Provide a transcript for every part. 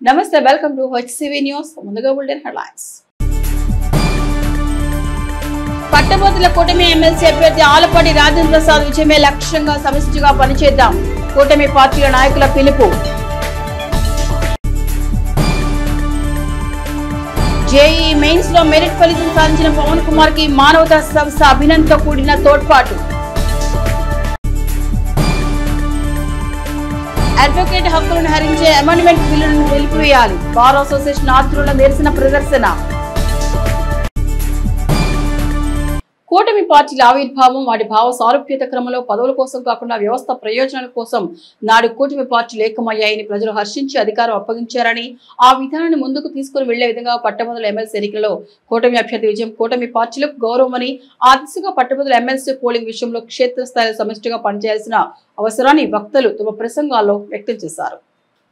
నమస్తే, welcome to HCV news. ముందుగా bulletin headlines. పట్టభద్రుల కూటమి ఎమ్మెల్సీ అభ్యర్థి ఆలపాటి రాజేంద్ర ప్రసాద్ విజయమే లక్ష్యంగా సమిష్టిగా పనిచేద్దాం. కూటమి పార్టీల నాయకుల పిలుపు. జేఈ మెయిన్స్ లో మెరిట్ ఫలితం సాధించిన పవన్ కుమార్ కి మానవతా సంస్థ అభినందనతో కూడిన తోడ్పాటు. అడ్వకేట్ హక్కులను హరించే అమెండ్మెంట్ బిల్లును నిలిపివేయాలి. బార్ అసోసియేషన్ ఆధ్వర్యంలో నిరసన ప్రదర్శన. కూటమి పార్టీల ఆవిర్భావం, వాటి భావ సారూప్యత క్రమంలో పదవుల కోసం కాకుండా వ్యవస్థ ప్రయోజనాల కోసం నాడు కూటమి పార్టీలు ఏకమయ్యాయని ప్రజలు హర్షించి అధికారం అప్పగించారని, ఆ విధానాన్ని ముందుకు తీసుకుని వెళ్లే విధంగా పట్టభద్రుల ఎమ్మెల్సీ ఎన్నికల్లో కూటమి అభ్యర్థి విజయం కూటమి పార్టీలకు గౌరవమని, ఆ దిశగా పట్టభద్రుల ఎమ్మెల్సీ పోలింగ్ విషయంలో క్షేత్రస్థాయిలో సమిష్టిగా పనిచేయాల్సిన అవసరాన్ని వక్తలు తమ ప్రసంగాల్లో వ్యక్తం చేశారు.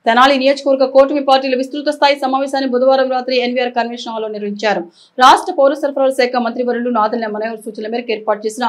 తెనాలి నియోజకవర్గ కూటమి పార్టీల విస్తృత స్థాయి సమావేశాన్ని బుధవారం రాత్రి ఎన్వీఆర్ కన్వెన్షన్ హాల్లో నిర్వహించారు. రాష్ట్ర పౌర సరఫరాల శాఖ మంత్రివర్యులు నాదెళ్ల మనోహర్ సూచనల మేరకు ఏర్పాటు చేసిన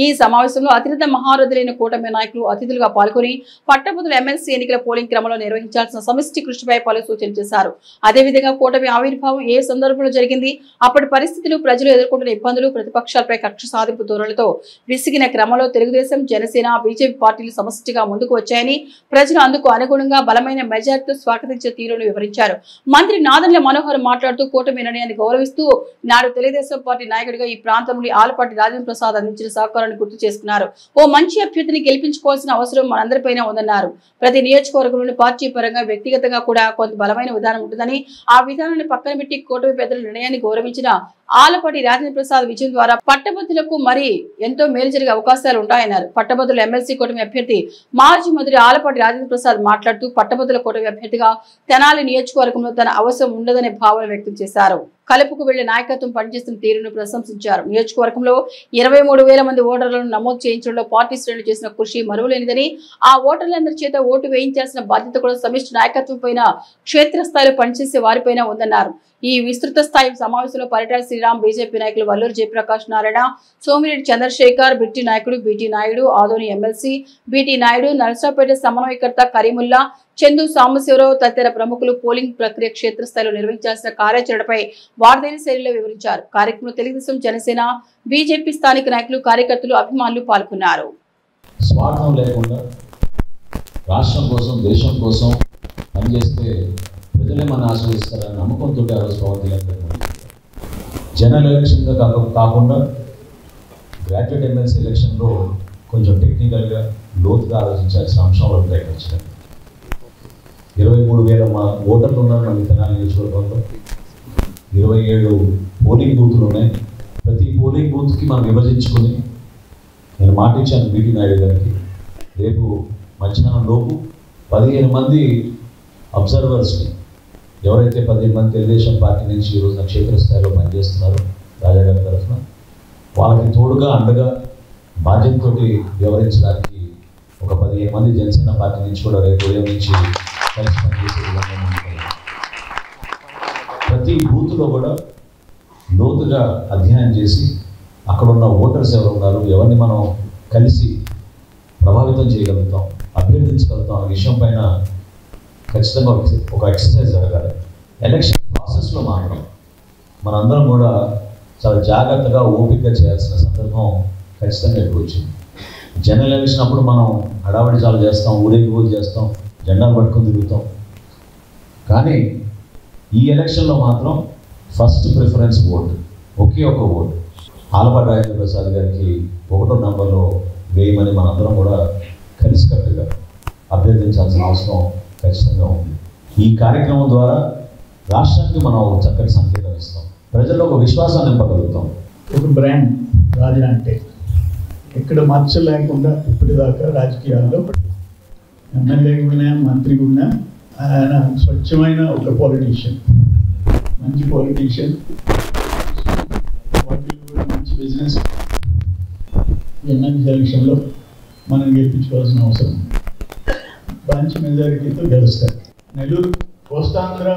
ఈ సమావేశంలో అతిరథ మహారథులైన కూటమి నాయకులు అతిథులుగా పాల్గొని పట్టభద్రుల ఎమ్మెల్సీ ఎన్నికల పోలింగ్ క్రమంలో నిర్వహించాల్సిన సమిష్టి కృషిపై పలు సూచనలు చేశారు. అదేవిధంగా కూటమి ఆవిర్భావం ఏ సందర్భంలో జరిగింది, అప్పటి పరిస్థితులు, ప్రజలు ఎదుర్కొంటున్న ఇబ్బందులు, ప్రతిపక్షాలపై కక్ష సాధింపు ధోరణితో విసిగిన క్రమంలో తెలుగుదేశం, జనసేన, బీజేపీ పార్టీలు సమిష్టిగా ముందుకు వచ్చాయని, ప్రజలు అందుకు అనుగుణంగా బలమైన మెజార్టీతో స్వాగతించే తీరును వివరించారు. మంత్రి నాదెళ్ల మనోహర్ మాట్లాడుతూ కూటమి నిర్ణయాన్ని గౌరవిస్తూ నాడు తెలుగుదేశం పార్టీ నాయకుడిగా ఈ ప్రాంతం నుండి ఆలపాటి రాజేంద్ర ప్రసాద్ అందించిన సహకారాన్ని గుర్తు చేసుకున్నారు. ఓ మంచి అభ్యర్థిని గెలిపించుకోవాల్సిన అవసరం మనందరిపైన ఉందన్నారు. ప్రతి నియోజకవర్గంలోని పార్టీ పరంగా, వ్యక్తిగతంగా కూడా కొంత బలమైన విధానం ఉంటుందని, ఆ విధానాన్ని పక్కన పెట్టి కూటమి పెద్దల నిర్ణయాన్ని గౌరవించిన ఆలపాటి రాజేంద్ర ప్రసాద్ విజయం ద్వారా పట్టభద్రులకు మరి ఎంతో మేలు జరిగే అవకాశాలు ఉంటాయన్నారు. పట్టభద్రుల ఎమ్మెల్సీ కూటమి అభ్యర్థి మాజీ మంత్రి ఆలపాటి రాజేంద్ర ప్రసాద్ మాట్లాడుతూ పట్టభద్రుల కూటమి అభ్యర్థిగా తెనాలి నియోజకవర్గంలో తన అవసరం ఉండదనే భావన వ్యక్తం చేశారు. కలుపుకు వెళ్లే నాయకత్వం పనిచేస్తున్న తీరును ప్రశంసించారు. నియోజకవర్గంలో 23,000 మంది ఓటర్లను నమోదు చేయించడంలో పార్టీ శ్రేణులు చేసిన కృషి మరువలేనిదని, ఆ ఓటర్లందరి చేత ఓటు వేయించాల్సిన బాధ్యత కూడా సమిష్టి నాయకత్వం పైన, క్షేత్రస్థాయిలో పనిచేసే వారిపైన ఉందన్నారు. ఈ విస్తృత స్థాయి సమావేశంలో పరిటాల శ్రీరామ్, బీజేపీ నాయకులు వల్లూరు జయప్రకాష్ నారాయణ, సోమిరెడ్డి చంద్రశేఖర్, బిట్టి నాయకుడు BT Naidu, Adoni MLC BT Naidu, Narasaraopet సమన్వయకర్త కరీముల్లా, చందు సాంబశివరావు తదితర ప్రముఖులు పోలింగ్ ప్రక్రియ క్షేత్రస్థాయిలో నిర్వహించాల్సిన కార్యాచరణపై వార్దేని శైలిలో వివరించారు. కార్యక్రమంలో తెలుగుదేశం, జనసేన, బీజేపీ స్థానిక నాయకులు, కార్యకర్తలు, అభిమానులు పాల్గొన్నారు. స్వార్థం లేకుండా రాష్ట్రం కోసం, దేశం కోసం పనిచేస్తే ప్రజలే మన ఆశ్రయిస్తారని నమ్మకంతో ఆ రోజు పవన్ కళ్యాణ్ జనరల్ ఎలక్షన్గా కాకుండా గ్రాడ్యుయేట్ ఎమ్మెల్సీ ఎలక్షన్లో కొంచెం టెక్నికల్గా లోతుగా ఆలోచించాల్సిన అంశాలు ఉంటాయి. ఖచ్చితంగా 23,000 ఓటర్లు ఉన్నారు మన తెనాలి నియోజకవర్గంలో. 27 పోలింగ్ బూత్లు ఉన్నాయి. ప్రతి పోలింగ్ బూత్కి మనం విభజించుకొని, నేను మాట ఇచ్చాను బీటీ నాయుడు గారికి, రేపు మధ్యాహ్నం లోపు 15 మంది అబ్జర్వర్స్ని, ఎవరైతే 15 మంది తెలుగుదేశం పార్టీ నుంచి ఈరోజు క్షేత్రస్థాయిలో పనిచేస్తున్నారు రాజాగారి తరఫున, వాళ్ళకి తోడుగా అండగా బాధ్యతతో వ్యవహరించడానికి ఒక 15 మంది జనసేన పార్టీ నుంచి కూడా రేపు ఉదయం నుంచి కలిసి పనిచేసే విధంగా ప్రతి బూత్లో కూడా లోతుగా అధ్యయనం చేసి అక్కడ ఉన్న ఓటర్స్ ఎవరు ఉన్నారు, ఎవరిని మనం కలిసి ప్రభావితం చేయగలుగుతాం, అభ్యర్థించగలుగుతాం అనే విషయం పైన ఖచ్చితంగా ఒక ఎక్సర్సైజ్ జరగాలి. ఎలక్షన్ ప్రాసెస్లో మాత్రం మనందరం కూడా చాలా జాగ్రత్తగా, ఓపికగా చేయాల్సిన సందర్భం ఖచ్చితంగా ఇప్పుడు వచ్చింది. జనరల్ ఎలక్షన్ అప్పుడు మనం హడావిడి చాలా చేస్తాం, ఊరేగింపు చేస్తాం, జెండాలు పట్టుకొని తిరుగుతాం. కానీ ఈ ఎలక్షన్లో మాత్రం ఫస్ట్ ప్రిఫరెన్స్ ఓటు, ఒకే ఒక ఓటు ఆలపాటి రాజేంద్ర ప్రసాద్ గారికి 1వ నంబర్లో వేయమని మనందరం కూడా కలిసికట్టుగా అభ్యర్థించాల్సిన అవసరం ఖచ్చితంగా ఉంది. ఈ కార్యక్రమం ద్వారా రాష్ట్రానికి మనం చక్కటి సంకేతం ఇస్తాం, ప్రజల్లో ఒక విశ్వాసాన్ని నింపగలుగుతాం. ఒక బ్రాండ్ రాజా అంటే ఇక్కడ మచ్చ లేకుండా ఇప్పటిదాకా రాజకీయాల్లో ఎమ్మెల్యే కూడా, మంత్రి కూడా, ఆయన స్వచ్ఛమైన ఒక పొలిటీషియన్, మంచి పొలిటీషియన్, పార్టీలు కూడా మంచి బిజినెస్. ఎమ్మెల్యే ఎలక్షన్లో మనం గెలిపించుకోవాల్సిన అవసరం, మంచి మెజారిటీతో గెలుస్తారు. నెల్లూరు కోస్తాంధ్ర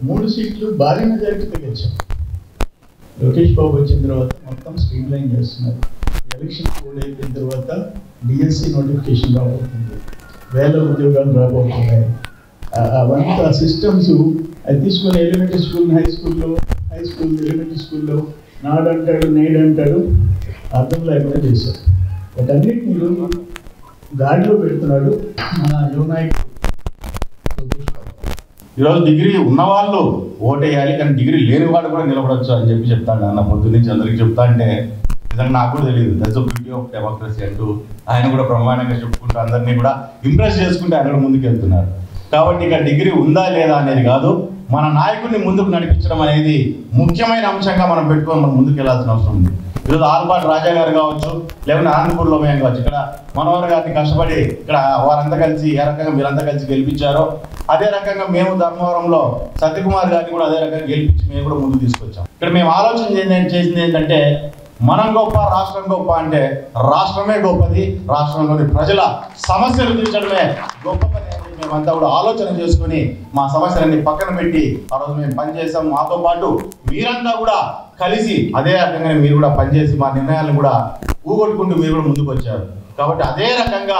3 సీట్లు భారీ మెజారిటీతో గెలిచాం. లోకేష్ బాబు వచ్చిన తర్వాత మొత్తం స్ట్రీమ్ లైన్ చేస్తున్నారు. ఎలక్షన్ కోడ్ అయిపోయిన తర్వాత డిఎస్సి నోటిఫికేషన్ రాబోతుంది, 1000 ఉద్యోగాలు రాబోతున్నాయి. అవంతా సిస్టమ్స్ అది తీసుకుని elementary school high school elementary స్కూల్లో నాడంటాడు నేడంటాడు అర్థం లేకుండా చేశారు. వాటన్నిటిని గాడిలో పెడుతున్నాడు మన యువనాయకుడు. ఈరోజు డిగ్రీ ఉన్నవాళ్ళు ఓటేయాలి, కానీ డిగ్రీ లేని వాడు కూడా నిలబడవచ్చు అని చెప్పి చెప్తాను అన్న పొద్దు నుంచి అందరికి చెప్తా అంటే నిజంగా నాకు కూడా తెలియదు. దట్స్ బ్యూటీ ఆఫ్ డెమోక్రసీ అంటూ ఆయన కూడా బ్రహ్మాండంగా చెప్పుకుంటూ అందరినీ కూడా ఇంప్రెస్ చేసుకుంటూ ఆయన కూడా ముందుకు వెళ్తున్నారు. కాబట్టి ఇక డిగ్రీ ఉందా లేదా అనేది కాదు, మన నాయకుడిని ముందుకు నడిపించడం అనేది ముఖ్యమైన అంశంగా మనం పెట్టుకొని మనం ముందుకు వెళ్ళాల్సిన అవసరం ఉంది. ఈరోజు ఆల్పాటి రాజా గారు కావచ్చు, లేకపోతే ఆనందపూర్లో మేము కావచ్చు, ఇక్కడ మనోహర్ గారిని కష్టపడి ఇక్కడ వారంతా కలిసి ఏ రకంగా మీరంతా కలిసి గెలిపించారో అదే రకంగా మేము ధర్మవరంలో సత్యకుమార్ గారిని కూడా అదే రకంగా గెలిపించి మేము కూడా ముందుకు తీసుకొచ్చాం. ఇక్కడ మేము ఆలోచన చేసింది ఏంటంటే మనం గొప్ప రాష్ట్రం గొప్ప అంటే రాష్ట్రమే గొప్పది, రాష్ట్రంలోని ప్రజల సమస్యలు తీర్చడమే గొప్ప పని అని మేమంతా కూడా ఆలోచన చేసుకుని మా సమస్యలన్నీ పక్కన పెట్టి ఆ రోజు మేము పనిచేసాం. మాతో పాటు మీరంతా కూడా కలిసి అదే రకంగా మీరు కూడా పనిచేసి మా నిర్ణయాలను కూడా ఊగొట్టుకుంటూ మీరు కూడా ముందుకు వచ్చారు. కాబట్టి అదే రకంగా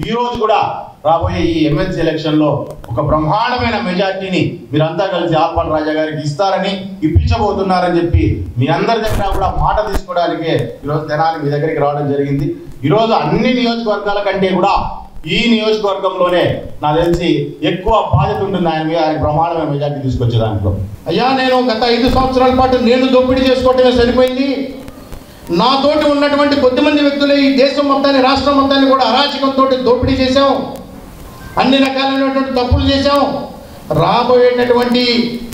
ఈ రోజు కూడా రాబోయే ఈ ఎమ్మెల్సీ ఎలక్షన్లో ఒక బ్రహ్మాండమైన మెజార్టీని మీరంతా కలిసి ఆల్పాటి రాజా గారికి ఇస్తారని, ఇప్పించబోతున్నారని చెప్పి మీ అందరి దగ్గర కూడా మాట తీసుకోవడానికి ఈరోజు తెనాలి మీ దగ్గరికి రావడం జరిగింది. ఈరోజు అన్ని నియోజకవర్గాల కంటే కూడా ఈ నియోజకవర్గంలోనే నాకు తెలిసి ఎక్కువ బాధ్యత ఉంటుంది ఆయన మీద, ఆయన బ్రహ్మాండమైన మెజార్టీ తీసుకొచ్చే దాంట్లో. అయ్యా నేను గత 5 సంవత్సరాల పాటు నేను దోపిడీ చేసుకోవటమే సరిపోయింది. నాతోటి ఉన్నటువంటి కొద్దిమంది వ్యక్తులే ఈ దేశం మొత్తాన్ని, రాష్ట్రం మొత్తాన్ని కూడా అరాచకంతో దోపిడీ చేశాం, అన్ని రకాలైనటువంటి తప్పులు చేశాం. రాబోయేటటువంటి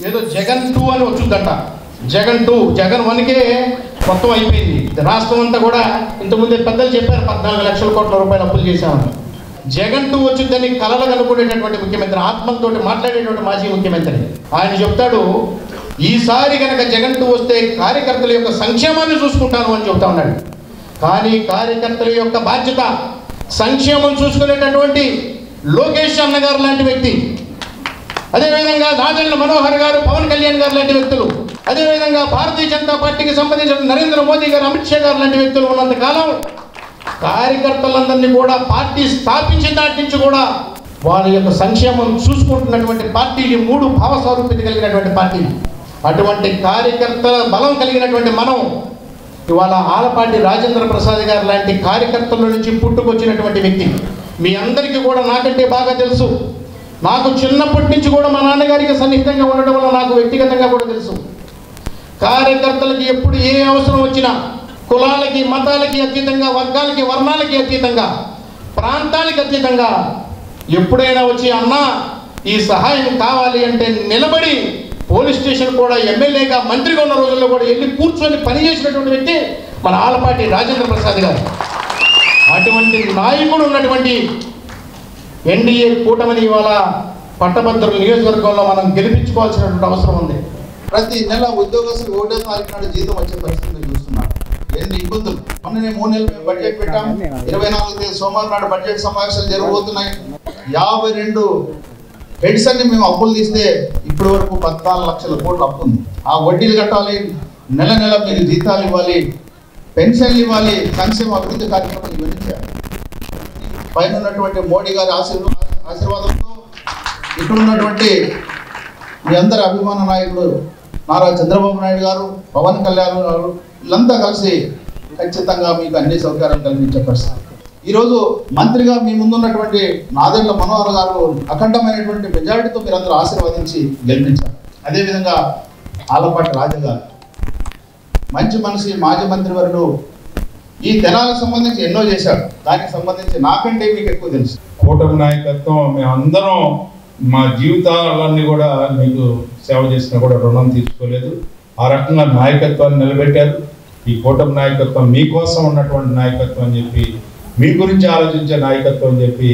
ఏదో జగన్ 2 అని వచ్చిందట. జగన్ 2, జగన్ 1కే మొత్తం అయిపోయింది. రాష్ట్రం అంతా కూడా ఇంతకుముందే పెద్దలు చెప్పారు 14 లక్షల కోట్ల రూపాయలు అప్పులు చేశామని. జగన్ 2 వచ్చిందని కలలు కనుక్కునేటటువంటి ముఖ్యమంత్రి, ఆత్మతో మాట్లాడేటువంటి మాజీ ముఖ్యమంత్రి ఆయన చెప్తాడు, ఈసారి కనుక జగన్ 2 వస్తే కార్యకర్తల యొక్క సంక్షేమాన్ని చూసుకుంటాను అని చెప్తా ఉన్నాడు. కానీ కార్యకర్తల యొక్క బాధ్యత సంక్షేమం చూసుకునేటటువంటి లోకేష్ అన్న గారు లాంటి వ్యక్తి, అదేవిధంగా నాదెళ్ల మనోహర్ గారు, పవన్ కళ్యాణ్ గారు లాంటి వ్యక్తులు, అదేవిధంగా భారతీయ జనతా పార్టీకి సంబంధించిన నరేంద్ర మోదీ గారు, అమిత్ షా గారు లాంటి వ్యక్తులు ఉన్నంత కాలం కార్యకర్తలందరినీ కూడా పార్టీ స్థాపించిన నాటి నుంచి కూడా వాళ్ళ యొక్క సంక్షేమం చూసుకుంటున్నటువంటి పార్టీలు 3 భావస్వరూపిత కలిగినటువంటి పార్టీలు. అటువంటి కార్యకర్తల బలం కలిగినటువంటి మనం ఇవాళ ఆలపాటి రాజేంద్ర ప్రసాద్ గారు లాంటి కార్యకర్తల నుంచి పుట్టుకొచ్చినటువంటి వ్యక్తి. మీ అందరికీ కూడా నాకంటే బాగా తెలుసు. నాకు చిన్నప్పటి నుంచి కూడా మా నాన్నగారికి సన్నిహితంగా ఉండడం వల్ల నాకు వ్యక్తిగతంగా కూడా తెలుసు. కార్యకర్తలకి ఎప్పుడు ఏ అవసరం వచ్చినా కులాలకి, మతాలకి అతీతంగా, వర్గాలకి, వర్ణాలకి అతీతంగా, ప్రాంతాలకి అతీతంగా ఎప్పుడైనా వచ్చి అన్నా ఈ సహాయం కావాలి అంటే నిలబడి పోలీస్ స్టేషన్ కూడా ఎమ్మెల్యేగా, మంత్రిగా ఉన్న రోజుల్లో కూడా వెళ్ళి కూర్చొని పనిచేసినటువంటి వ్యక్తి మన ఆలపాటి రాజేంద్ర ప్రసాద్ గారు. అటువంటి నాయకుడు ఉన్నటువంటి ఎన్డీఏ కూటమిని ఇవాళ పట్టభద్రుల నియోజకవర్గంలో మనం గెలిపించుకోవాల్సినటువంటి అవసరం ఉంది. ప్రతి నెల ఉద్యోగస్తులు 1వ తారీఖు నాడు జీతం వచ్చే పరిస్థితిని చూస్తున్నాం. ఎన్ని ఇబ్బందులు. మొన్న 3 నెలలు మేము బడ్జెట్ పెట్టాం. 24వ తేదీ సోమవారం నాడు బడ్జెట్ సమావేశాలు జరగబోతున్నాయి. 52 హెడ్స్ అన్ని మేము అప్పులు తీస్తే ఇప్పటి వరకు 14 లక్షల కోట్ల అప్పు ఉంది. ఆ వడ్డీలు కట్టాలి, నెల నెల మీరు జీతాలు ఇవ్వాలి, పెన్షన్లు ఇవ్వాలి, సంక్షేమ అభివృద్ధి కార్యక్రమాలు ఇవన్నీ చేయాలి. పైన ఉన్నటువంటి మోడీ గారి ఆశీర్వాదంతో ఇక్కడ ఉన్నటువంటి మీ అందరి అభిమాన నాయకుడు నారా చంద్రబాబు నాయుడు గారు, పవన్ కళ్యాణ్ గారు, వీళ్ళంతా కలిసి ఖచ్చితంగా మీకు అన్ని సౌకర్యాలు కల్పించే పరిస్థితి. ఈరోజు మంత్రిగా మీ ముందున్నటువంటి నాదెళ్ల మనోహర్ గారు అఖండమైనటువంటి మెజారిటీతో మీరందరూ ఆశీర్వదించి గెలిపించారు. అదేవిధంగా ఆలపాటి రాజా గారు మంచి మనిషి, మాజీ మంత్రివర్యులు, ఈ తెనాలకు సంబంధించి ఎన్నో చేశాడు. దానికి సంబంధించి నాకంటే మీకు ఎక్కువ తెలుసు. కూటమి నాయకత్వం మేమందరం మా జీవితాలన్నీ కూడా మీకు సేవ చేసినా కూడా రుణం తీర్చుకోలేదు. ఆ రకంగా నాయకత్వాన్ని నిలబెట్టారు. ఈ కూటమి నాయకత్వం మీకోసం ఉన్నటువంటి నాయకత్వం అని చెప్పి, మీ గురించి ఆలోచించే నాయకత్వం అని చెప్పి,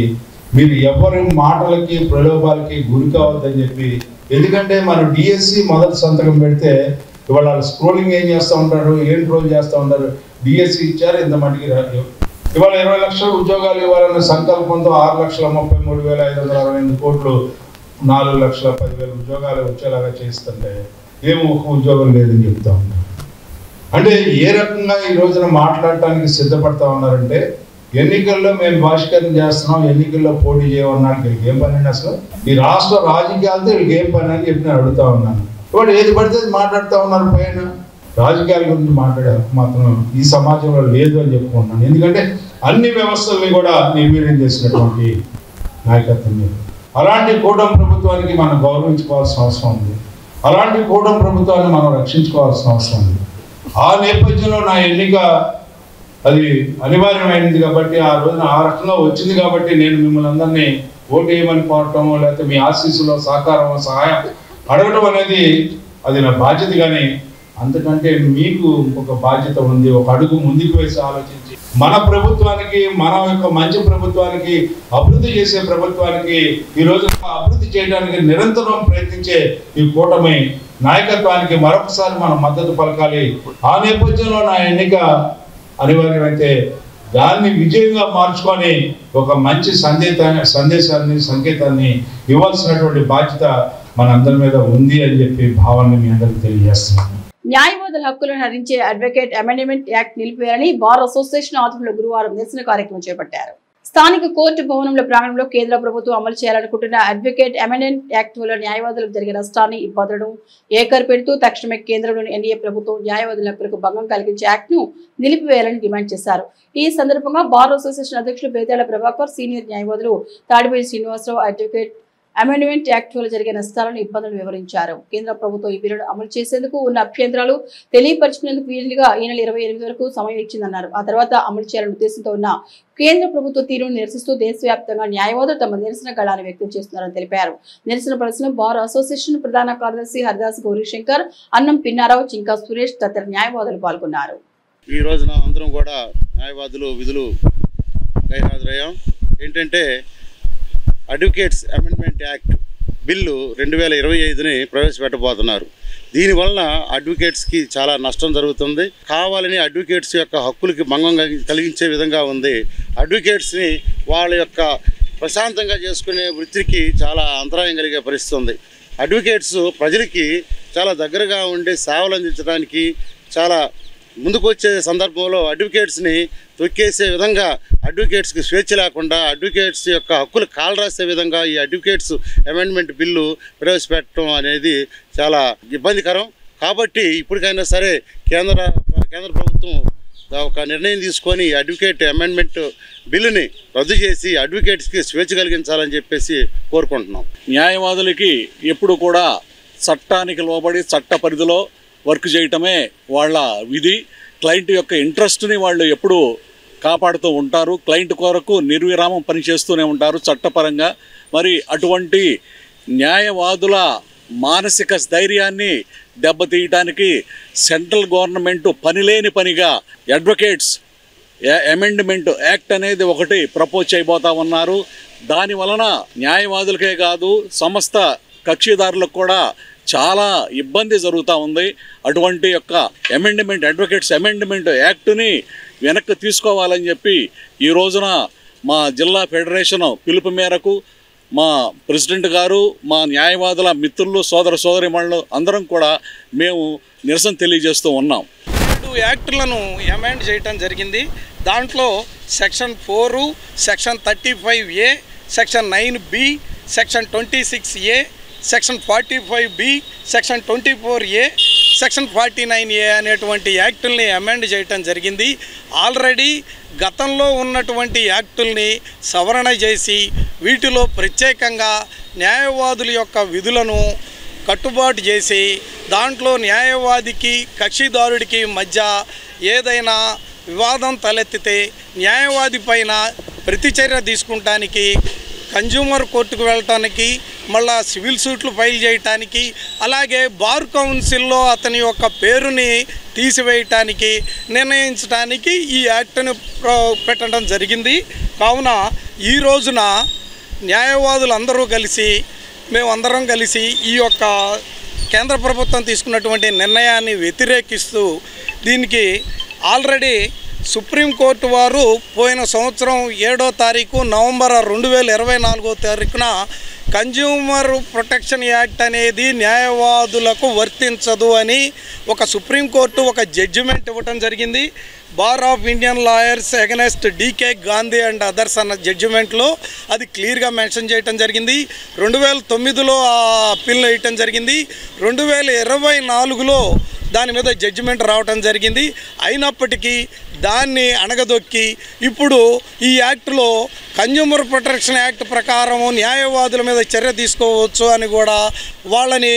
మీరు ఎవరి మాటలకి ప్రలోభాలకి గురి కావద్దని చెప్పి. ఎందుకంటే మనం డిఎస్సి మొదటి సంతకం పెడితే ఇవాళ స్క్రోలింగ్ ఏం చేస్తూ ఉంటారు, ఏం ట్రోల్ చేస్తూ ఉంటారు. డిఎస్సి ఇచ్చారు, ఇంత మటుకి ఇవాళ 20 లక్షల ఉద్యోగాలు ఇవ్వాలన్న సంకల్పంతో 6,33,568 కోట్లు 4,10,000 ఉద్యోగాలు వచ్చేలాగా చేస్తుంటే ఏమో ఒక ఉద్యోగం లేదని చెప్తా ఉన్నారు. అంటే ఏ రకంగా ఈ రోజున మాట్లాడటానికి సిద్ధపడతా ఉన్నారంటే ఎన్నికల్లో మేము బహిష్కరణ చేస్తున్నాం, ఎన్నికల్లో పోటీ చేయమన్నాడు. వీళ్ళకి ఏం పని అండి అసలు? ఈ రాష్ట్ర రాజకీయాలతో వీళ్ళకి ఏం పని అని చెప్పి నేను అడుగుతా ఉన్నాను. ఇప్పుడు ఏది పడితే మాట్లాడుతూ ఉన్నారు. పైన రాజకీయాల గురించి మాట్లాడే హక్కు మాత్రం ఈ సమాజంలో లేదు అని చెప్పుకుంటున్నాను. ఎందుకంటే అన్ని వ్యవస్థల్ని కూడా నిర్వీర్యం చేసినటువంటి నాయకత్వం లేదు. అలాంటి కూటమి ప్రభుత్వానికి మనం గౌరవించుకోవాల్సిన అవసరం ఉంది. అలాంటి కూటమి ప్రభుత్వాన్ని మనం రక్షించుకోవాల్సిన అవసరం ఉంది. ఆ నేపథ్యంలో నా ఎన్నిక అది అనివార్యమైనది కాబట్టి, ఆ రోజున ఆ రకంగా వచ్చింది కాబట్టి నేను మిమ్మల్ని అందరినీ ఓటు వేయమని కోరటం, లేకపోతే మీ ఆశీస్సులో సహకారం సహాయం అడగడం అనేది అది నా బాధ్యత. కానీ అంతకంటే మీకు ఒక బాధ్యత ఉంది. ఒక అడుగు ముందుకు వేసి ఆలోచించి మన ప్రభుత్వానికి, మన యొక్క మంచి ప్రభుత్వానికి, అభివృద్ధి చేసే ప్రభుత్వానికి, ఈ రోజు అభివృద్ధి చేయడానికి నిరంతరం ప్రయత్నించే ఈ కూటమి నాయకత్వానికి మరొకసారి మనం మద్దతు పలకాలి. ఆ నేపథ్యంలో నా ఎన్నిక అనివార్యమైతే దాన్ని విజయంగా మార్చుకొని ఒక మంచి సందేశాన్ని సంకేతాన్ని ఇవ్వాల్సినటువంటి బాధ్యత మనందరి మీద ఉంది అని చెప్పి భావాన్ని మీ అందరికీ తెలియజేస్తున్నాను. న్యాయవాదుల హక్కులను హరించే అడ్వకేట్ అమెండ్మెంట్ యాక్ట్ నిలిపివేయాలని బార్ అసోసియేషన్ ఆధ్వర్యంలో గురువారం నిరసన కార్యక్రమం చేపట్టారు. స్థానిక కోర్టు భవనంలో ప్రాంగణంలో కేంద్ర ప్రభుత్వం అమలు చేయాలనుకుంటున్న అడ్వకేట్ అమెండ్మెంట్ యాక్ట్ వల్ల న్యాయవాదులకు జరిగే నష్టాన్ని, ఇబ్బందులను ఏకరు పెడుతూ తక్షణమే కేంద్రంలోని ఎన్డీఏ ప్రభుత్వం న్యాయవాదుల హక్కులకు భంగం కలిగించే యాక్ట్ ను నిలిపివేయాలని డిమాండ్ చేశారు. ఈ సందర్భంగా బార్ అసోసియేషన్ అధ్యక్షులు బేతాళ ప్రభాకర్, సీనియర్ న్యాయవాదులు Tadipalli Srinivasarao advocate amendment act వల్ల జరిగే నష్టాలను, ఇబ్బందులను వివరించారు. కేంద్ర ప్రభుత్వం ఈ బిల్లును అమలు చేసేందుకు ఉన్న అభ్యంతరాలు తెలియపరుచుకునేందుకు వీలుగా ఈ నెల 28 వరకు సమయం ఇచ్చిందన్నారు. ఆ తర్వాత అమలు చేయాలనే ఉద్దేశంతో ఉన్న కేంద్ర ప్రభుత్వ తీరును నిరసిస్తూ దేశవ్యాప్తంగా న్యాయవాదులు తమ నిరసన గళాన్ని వ్యక్తం చేస్తున్నారని తెలిపారు. నిరసన ప్రదర్శన బార్ అసోసియేషన్ ప్రధాన కార్యదర్శి హరిదాస్ గౌరీశంకర్, అన్నం పిన్నారావు, చింకా సురేష్ తదితర న్యాయవాదులు పాల్గొన్నారు. ఈ రోజున అందరం కూడా న్యాయవాదులు విధులు గైహాజరయ్యాం. ఏంటంటే అడ్వకేట్స్ అమెండ్మెంట్ యాక్ట్ బిల్లు 2025ని ప్రవేశపెట్టబోతున్నారు. దీనివలన అడ్వకేట్స్కి చాలా నష్టం జరుగుతుంది. కావాలని అడ్వకేట్స్ యొక్క హక్కులకి భంగం కలిగించే విధంగా ఉంది. అడ్వకేట్స్ని వాళ్ళ యొక్క ప్రశాంతంగా చేసుకునే వృత్తికి చాలా అంతరాయం కలిగే పరిస్థితి ఉంది. అడ్వకేట్స్ ప్రజలకి చాలా దగ్గరగా ఉండి సేవలు అందించడానికి చాలా ముందుకు వచ్చే సందర్భంలో అడ్వకేట్స్ని తొక్కేసే విధంగా, అడ్వకేట్స్కి స్వేచ్ఛ లేకుండా అడ్వకేట్స్ యొక్క హక్కులు కాలరాసే విధంగా ఈ అడ్వకేట్స్ అమెండ్మెంట్ బిల్లు ప్రవేశపెట్టడం అనేది చాలా ఇబ్బందికరం. కాబట్టి ఇప్పటికైనా సరే కేంద్ర ప్రభుత్వం ఒక నిర్ణయం తీసుకొని అడ్వకేట్ అమెండ్మెంట్ బిల్లుని రద్దు చేసి అడ్వకేట్స్కి స్వేచ్ఛ కలిగించాలని చెప్పేసి కోరుకుంటున్నాం. న్యాయవాదులకి ఎప్పుడు కూడా చట్టానికి లోబడి చట్ట పరిధిలో వర్క్ చేయటమే వాళ్ళ విధి. క్లయింట్ యొక్క ఇంట్రెస్ట్ని వాళ్ళు ఎప్పుడు కాపాడుతూ ఉంటారు. క్లయింట్ కొరకు నిర్విరామం పనిచేస్తూనే ఉంటారు చట్టపరంగా. మరి అటువంటి న్యాయవాదుల మానసిక స్థైర్యాన్ని దెబ్బతీయటానికి సెంట్రల్ గవర్నమెంట్ పనిలేని పనిగా అడ్వకేట్స్ అమెండ్మెంట్ యాక్ట్ అనేది ఒకటి ప్రపోజ్ చేయబోతా ఉన్నారు. దాని వలన న్యాయవాదులకే కాదు సమస్త కక్షిదారులకు కూడా చాలా ఇబ్బంది జరుగుతూ ఉంది. అటువంటి యొక్క అడ్వకేట్స్ అమెండ్మెంట్ యాక్ట్ని వెనక్కి తీసుకోవాలని చెప్పి ఈ రోజున మా జిల్లా ఫెడరేషన్ పిలుపు మేరకు మా ప్రెసిడెంట్ గారు, మా న్యాయవాదుల మిత్రులు, సోదరిమణులు అందరం కూడా మేము నిరసన తెలియజేస్తూ ఉన్నాం. 2 యాక్టులను అమెండ్ చేయటం జరిగింది. దాంట్లో section 4, section 35A, section 9B, section 26A, section 45B, section 24A, section 49A అనేటువంటి యాక్టుల్ని అమెండ్ చేయటం జరిగింది. ఆల్రెడీ గతంలో ఉన్నటువంటి యాక్టుల్ని సవరణ చేసి వీటిలో ప్రత్యేకంగా న్యాయవాదుల యొక్క విధులను కట్టుబాటు చేసి దాంట్లో న్యాయవాదికి కక్షిదారుడికి మధ్య ఏదైనా వివాదం తలెత్తితే న్యాయవాది పైన ప్రతిచర్య తీసుకుంటానికి, కన్జ్యూమర్ కోర్టుకు వెళ్ళటానికి, మళ్ళా సివిల్ సూట్లు ఫైల్ చేయటానికి, అలాగే బార్ కౌన్సిల్లో అతని యొక్క పేరుని తీసివేయటానికి నిర్ణయించడానికి ఈ యాక్ట్ను పెట్టడం జరిగింది. కావున ఈ రోజున న్యాయవాదులందరూ కలిసి మేమందరం కలిసి ఈ యొక్క కేంద్ర ప్రభుత్వం తీసుకున్నటువంటి నిర్ణయాన్ని వ్యతిరేకిస్తూ దీనికి ఆల్రెడీ సుప్రీంకోర్టు వారు పోయిన సంవత్సరం 7వ తారీఖు నవంబర్ 2024 కన్జ్యూమర్ ప్రొటెక్షన్ యాక్ట్ అనేది న్యాయవాదులకు వర్తించదు అని ఒక సుప్రీంకోర్టు ఒక జడ్జిమెంట్ ఇవ్వటం జరిగింది. Bar of Indian lawyers against DK Gandhi and others అన్న జడ్జిమెంట్లో అది క్లియర్గా మెన్షన్ చేయడం జరిగింది. 2009లో ఆ అప్పీల్ వేయటం జరిగింది. 2024లో దాని మీద జడ్జిమెంట్ రావటం జరిగింది. అయినప్పటికీ దాన్ని అణగదొక్కి ఇప్పుడు ఈ యాక్ట్లో కన్జ్యూమర్ ప్రొటెక్షన్ యాక్ట్ ప్రకారం న్యాయవాదుల మీద చర్య తీసుకోవచ్చు అని కూడా వాళ్ళని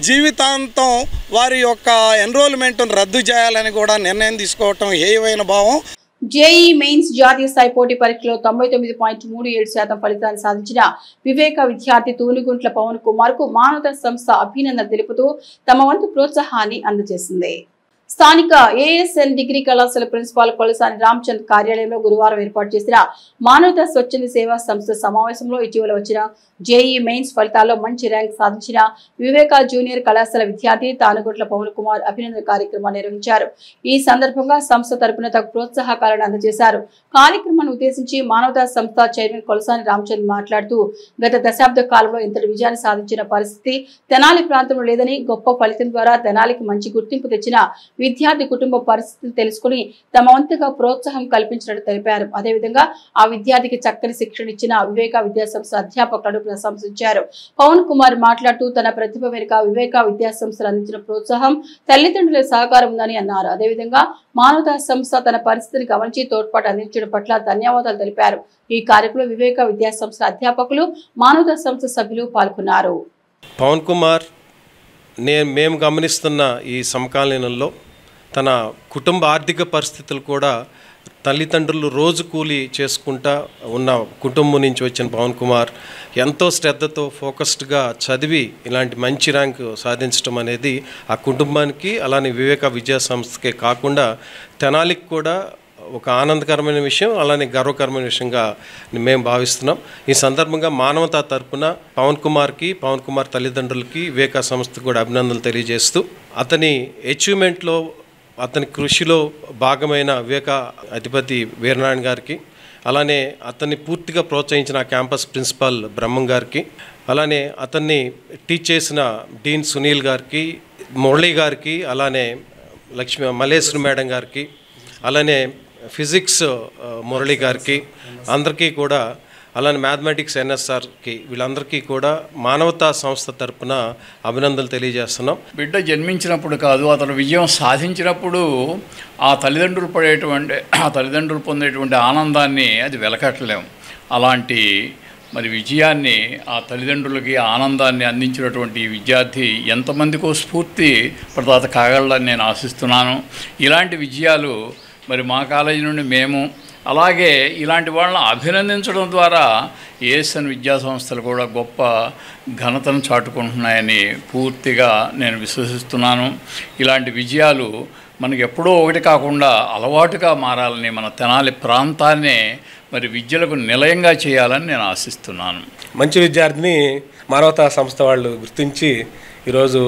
జీవితాంతం వారి యొక్క ఎన్రోల్మెంట్ను రద్దు చేయాలని కూడా నిర్ణయం తీసుకోవటం హేయమైన భావం. జేఈ మెయిన్స్ జాతీయ స్థాయి పోటీ పరీక్షలో 99.37% ఫలితాన్ని సాధించిన వివేక విద్యార్థి తూనిగుంట్ల పవన్ కుమార్ కు మానవతా సంస్థ అభినందనలు తెలుపుతూ తమ వంతు ప్రోత్సాహాన్ని అందజేసింది. స్థానిక ఏఎస్ఎన్ డిగ్రీ కళాశాల ప్రిన్సిపాల్ కొలసాని రామచంద్ కార్యాలయంలో గురువారం ఏర్పాటు చేసిన మానవతా స్వచ్ఛంద సేవా సంస్థ సమావేశంలో ఇటీవల వచ్చిన జేఈ మెయిన్స్ ఫలితాల్లో మంచి ర్యాంక్ సాధించిన వివేక జూనియర్ కళాశాల విద్యార్థి తానుగుంట్ల పవన్ కుమార్ అభినందన కార్యక్రమాన్ని నిర్వహించారు. ఈ సందర్భంగా సంస్థ తరపున తగు ప్రోత్సాహకాలను అందజేశారు. కార్యక్రమాన్ని ఉద్దేశించి మానవతా సంస్థ చైర్మన్ కొలసాని రామచంద్ మాట్లాడుతూ గత దశాబ్ద కాలంలో ఇంతటి విజయాన్ని సాధించిన పరిస్థితి తెనాలి ప్రాంతంలో లేదని, గొప్ప ఫలితం ద్వారా తెనాలికి మంచి గుర్తింపు తెచ్చిన విద్యార్థి కుటుంబ పరిస్థితిని తెలుసుకుని తమ వంతుగా ప్రోత్సాహం కల్పించినట్టు తెలిపారు. అదేవిధంగా ఆ విద్యార్థికి చక్కని శిక్షణ ఇచ్చిన వివేక విద్యాసంస్థ అధ్యాపకులను ప్రశంసించారు. పవన్ కుమార్ మాట్లాడుతూ తన ప్రతిభ వెనుక వివేక విద్యాసంస్థలు అందించిన ప్రోత్సాహం, తల్లిదండ్రుల సహకారం ఉందని అన్నారు. అదేవిధంగా మానవతా సంస్థ తన పరిస్థితిని గమనించి తోడ్పాటు అందించడం పట్ల ధన్యవాదాలు తెలిపారు. ఈ కార్యక్రమంలో వివేక విద్యాసంస్థ అధ్యాపకులు, మానవతా సంస్థ సభ్యులు పాల్గొన్నారు. పవన్ కుమార్ మేము గమనిస్తున్న ఈ సమకాలీనంలో తన కుటుంబ ఆర్థిక పరిస్థితులు కూడా తల్లిదండ్రులు రోజు కూలీ చేసుకుంటా ఉన్న కుటుంబం నుంచి వచ్చిన పవన్ కుమార్ ఎంతో శ్రద్ధతో ఫోకస్డ్గా చదివి ఇలాంటి మంచి ర్యాంకు సాధించడం అనేది ఆ కుటుంబానికి అలానే వివేక విద్యా సంస్థకే కాకుండా తెనాలికి కూడా ఒక ఆనందకరమైన విషయం, అలానే గర్వకరమైన విషయంగా మేము భావిస్తున్నాం. ఈ సందర్భంగా మానవతా తరపున పవన్ కుమార్ తల్లిదండ్రులకి వివేక సంస్థకు కూడా అభినందనలు తెలియజేస్తూ అతని అచీవ్మెంట్లో అతని కృషిలో భాగమైన వివేక అధిపతి వీరనారాయణ గారికి, అలానే అతన్ని పూర్తిగా ప్రోత్సహించిన క్యాంపస్ ప్రిన్సిపాల్ బ్రహ్మం గారికి, అలానే అతన్ని టీచ్ చేసిన డీన్ సునీల్ గారికి, మురళీ గారికి, అలానే మల్లేశ్వరి మేడం గారికి, అలానే ఫిజిక్స్ మురళి గారికి, అందరికీ కూడా, అలానే మ్యాథమెటిక్స్ ఎన్ఎస్ఆర్కి, వీళ్ళందరికీ కూడా మానవతా సంస్థ తరపున అభినందనలు తెలియజేస్తున్నాం. బిడ్డ జన్మించినప్పుడు కాదు, అతను విజయం సాధించినప్పుడు ఆ తల్లిదండ్రులు పొందేటువంటి ఆనందాన్ని అది వెలకట్టలేము. అలాంటి విజయాన్ని, ఆ తల్లిదండ్రులకి ఆనందాన్ని అందించినటువంటి విద్యార్థి ఎంతమందికో స్ఫూర్తి ప్రదాత కాగలని నేను ఆశిస్తున్నాను. ఇలాంటి విజయాలు మా కాలేజీ నుండి మేము, అలాగే ఇలాంటి వాళ్ళని అభినందించడం ద్వారా ఏఎస్ఎన్ విద్యా సంస్థలు కూడా గొప్ప ఘనతను చాటుకుంటున్నాయని పూర్తిగా నేను విశ్వసిస్తున్నాను. ఇలాంటి విజయాలు మనకి ఎప్పుడో ఒకటి కాకుండా అలవాటుగా మారాలని, మన తెనాలి ప్రాంతాన్నే విద్యలకు నిలయంగా చేయాలని నేను ఆశిస్తున్నాను. మంచి విద్యార్థిని మానవతా సంస్థ వాళ్ళు గుర్తించి ఈరోజు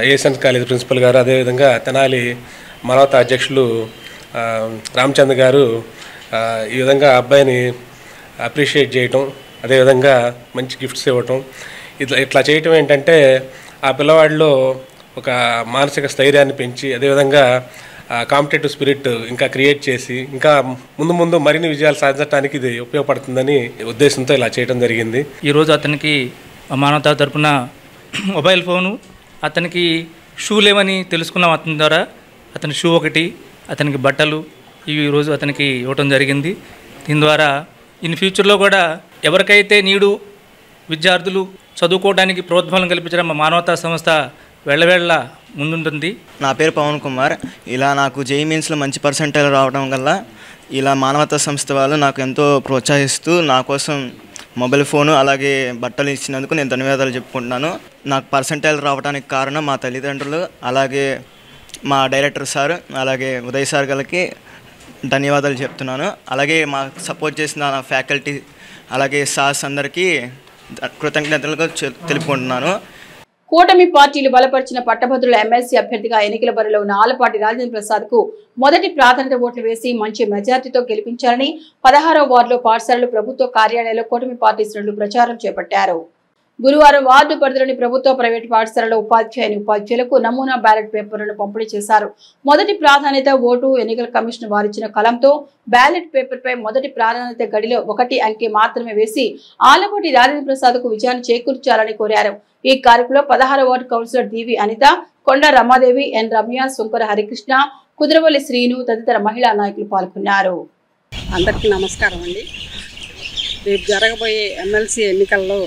ఏఎస్ఎన్ కాలేజ్ ప్రిన్సిపల్ గారు, అదేవిధంగా తెనాలి మానవతా అధ్యక్షులు రామచంద్ర గారు ఈ విధంగా అబ్బాయిని అప్రిషియేట్ చేయటం, అదేవిధంగా మంచి గిఫ్ట్స్ ఇవ్వటం, ఇట్లా చేయటం ఏంటంటే ఆ పిల్లవాడిలో ఒక మానసిక స్థైర్యాన్ని పెంచి, అదేవిధంగా కాంపిటేటివ్ స్పిరిట్ ఇంకా క్రియేట్ చేసి ఇంకా ముందు మరిన్ని విజయాలు సాధించడానికి ఇది ఉపయోగపడుతుందని ఉద్దేశంతో ఇలా చేయడం జరిగింది. ఈరోజు అతనికి మానవతా తరపున మొబైల్ ఫోను, అతనికి షూ లేవని తెలుసుకున్నాం. అతని ద్వారా అతని షూ ఒకటి, అతనికి బట్టలు, ఇవి ఈరోజు అతనికి ఇవ్వటం జరిగింది. దీని ద్వారా ఇన్ ఫ్యూచర్లో కూడా ఎవరికైతే విద్యార్థులు చదువుకోవడానికి ప్రోద్బలం కల్పించడం మా మానవతా సంస్థ వెళ్ళవేళ్ళ ముందుంటుంది. నా పేరు పవన్ కుమార్. ఇలా నాకు జేఈ మెయిన్స్లో మంచి పర్సెంటేజ్ రావడం వల్ల ఇలా మానవతా సంస్థ వాళ్ళు నాకు ఎంతో ప్రోత్సహిస్తూ నా కోసం మొబైల్ ఫోను అలాగే బట్టలు ఇచ్చినందుకు నేను ధన్యవాదాలు చెప్పుకుంటున్నాను. నాకు పర్సెంటేజ్ రావడానికి కారణం మా తల్లిదండ్రులు, అలాగే మా డైరెక్టర్ సార్, అలాగే ఉదయ్ సార్ గారికి ధన్యవాదాలు చెప్తున్నాను. అలాగే మా సపోర్ట్ చేసిన నా ఫ్యాకల్టీ, అలాగే సార్స్ అందరికీ కృతజ్ఞతలు తెలుపుకుంటున్నాను. కూటమి పార్టీలు బలపరిచిన పట్టభద్రుల ఎమ్మెల్సీ అభ్యర్థిగా ఎన్నికల బరిలో ఉన్న ఆలపాటి రాజేంద్ర ప్రసాద్ కు మొదటి ప్రాధాన్యత ఓట్లు వేసి మంచి మెజార్టీతో గెలిపించారని 16వ వార్డులో పాఠశాలలు, ప్రభుత్వ కార్యాలయాల్లో కూటమి పార్టీ శ్రేణులు ప్రచారం చేపట్టారు. గురువారం వార్డు పరిధిలోని ప్రభుత్వ ప్రైవేటు పాఠశాలలో ఉపాధ్యాయులకు నమూనా బ్యాలెట్ పేపర్లను పంపిణీ చేశారు. మొదటి ప్రాధాన్యత ఓటు ఎన్నికల కమిషన్ వారిచ్చిన కలంతో బ్యాలెట్ పేపర్ పై మొదటి ప్రాధాన్యత గడిలో 1 అంకె మాత్రమే వేసి ఆలపాటి రాజేంద్ర ప్రసాద్ కు విజయాన్ని చేకూర్చాలని కోరారు. ఈ కార్యక్రమంలో 16వ వార్డు కౌన్సిలర్ డివి అనిత, కొండ రమాదేవి, ఎన్ రమ్య, సుంకర హరికృష్ణ, కుదురవల్లి శ్రీను తదితర మహిళా నాయకులు పాల్గొన్నారు. అందరికీ నమస్కారం అండి. రేపు జరగబోయే ఎమ్మెల్సీ ఎన్నికల్లో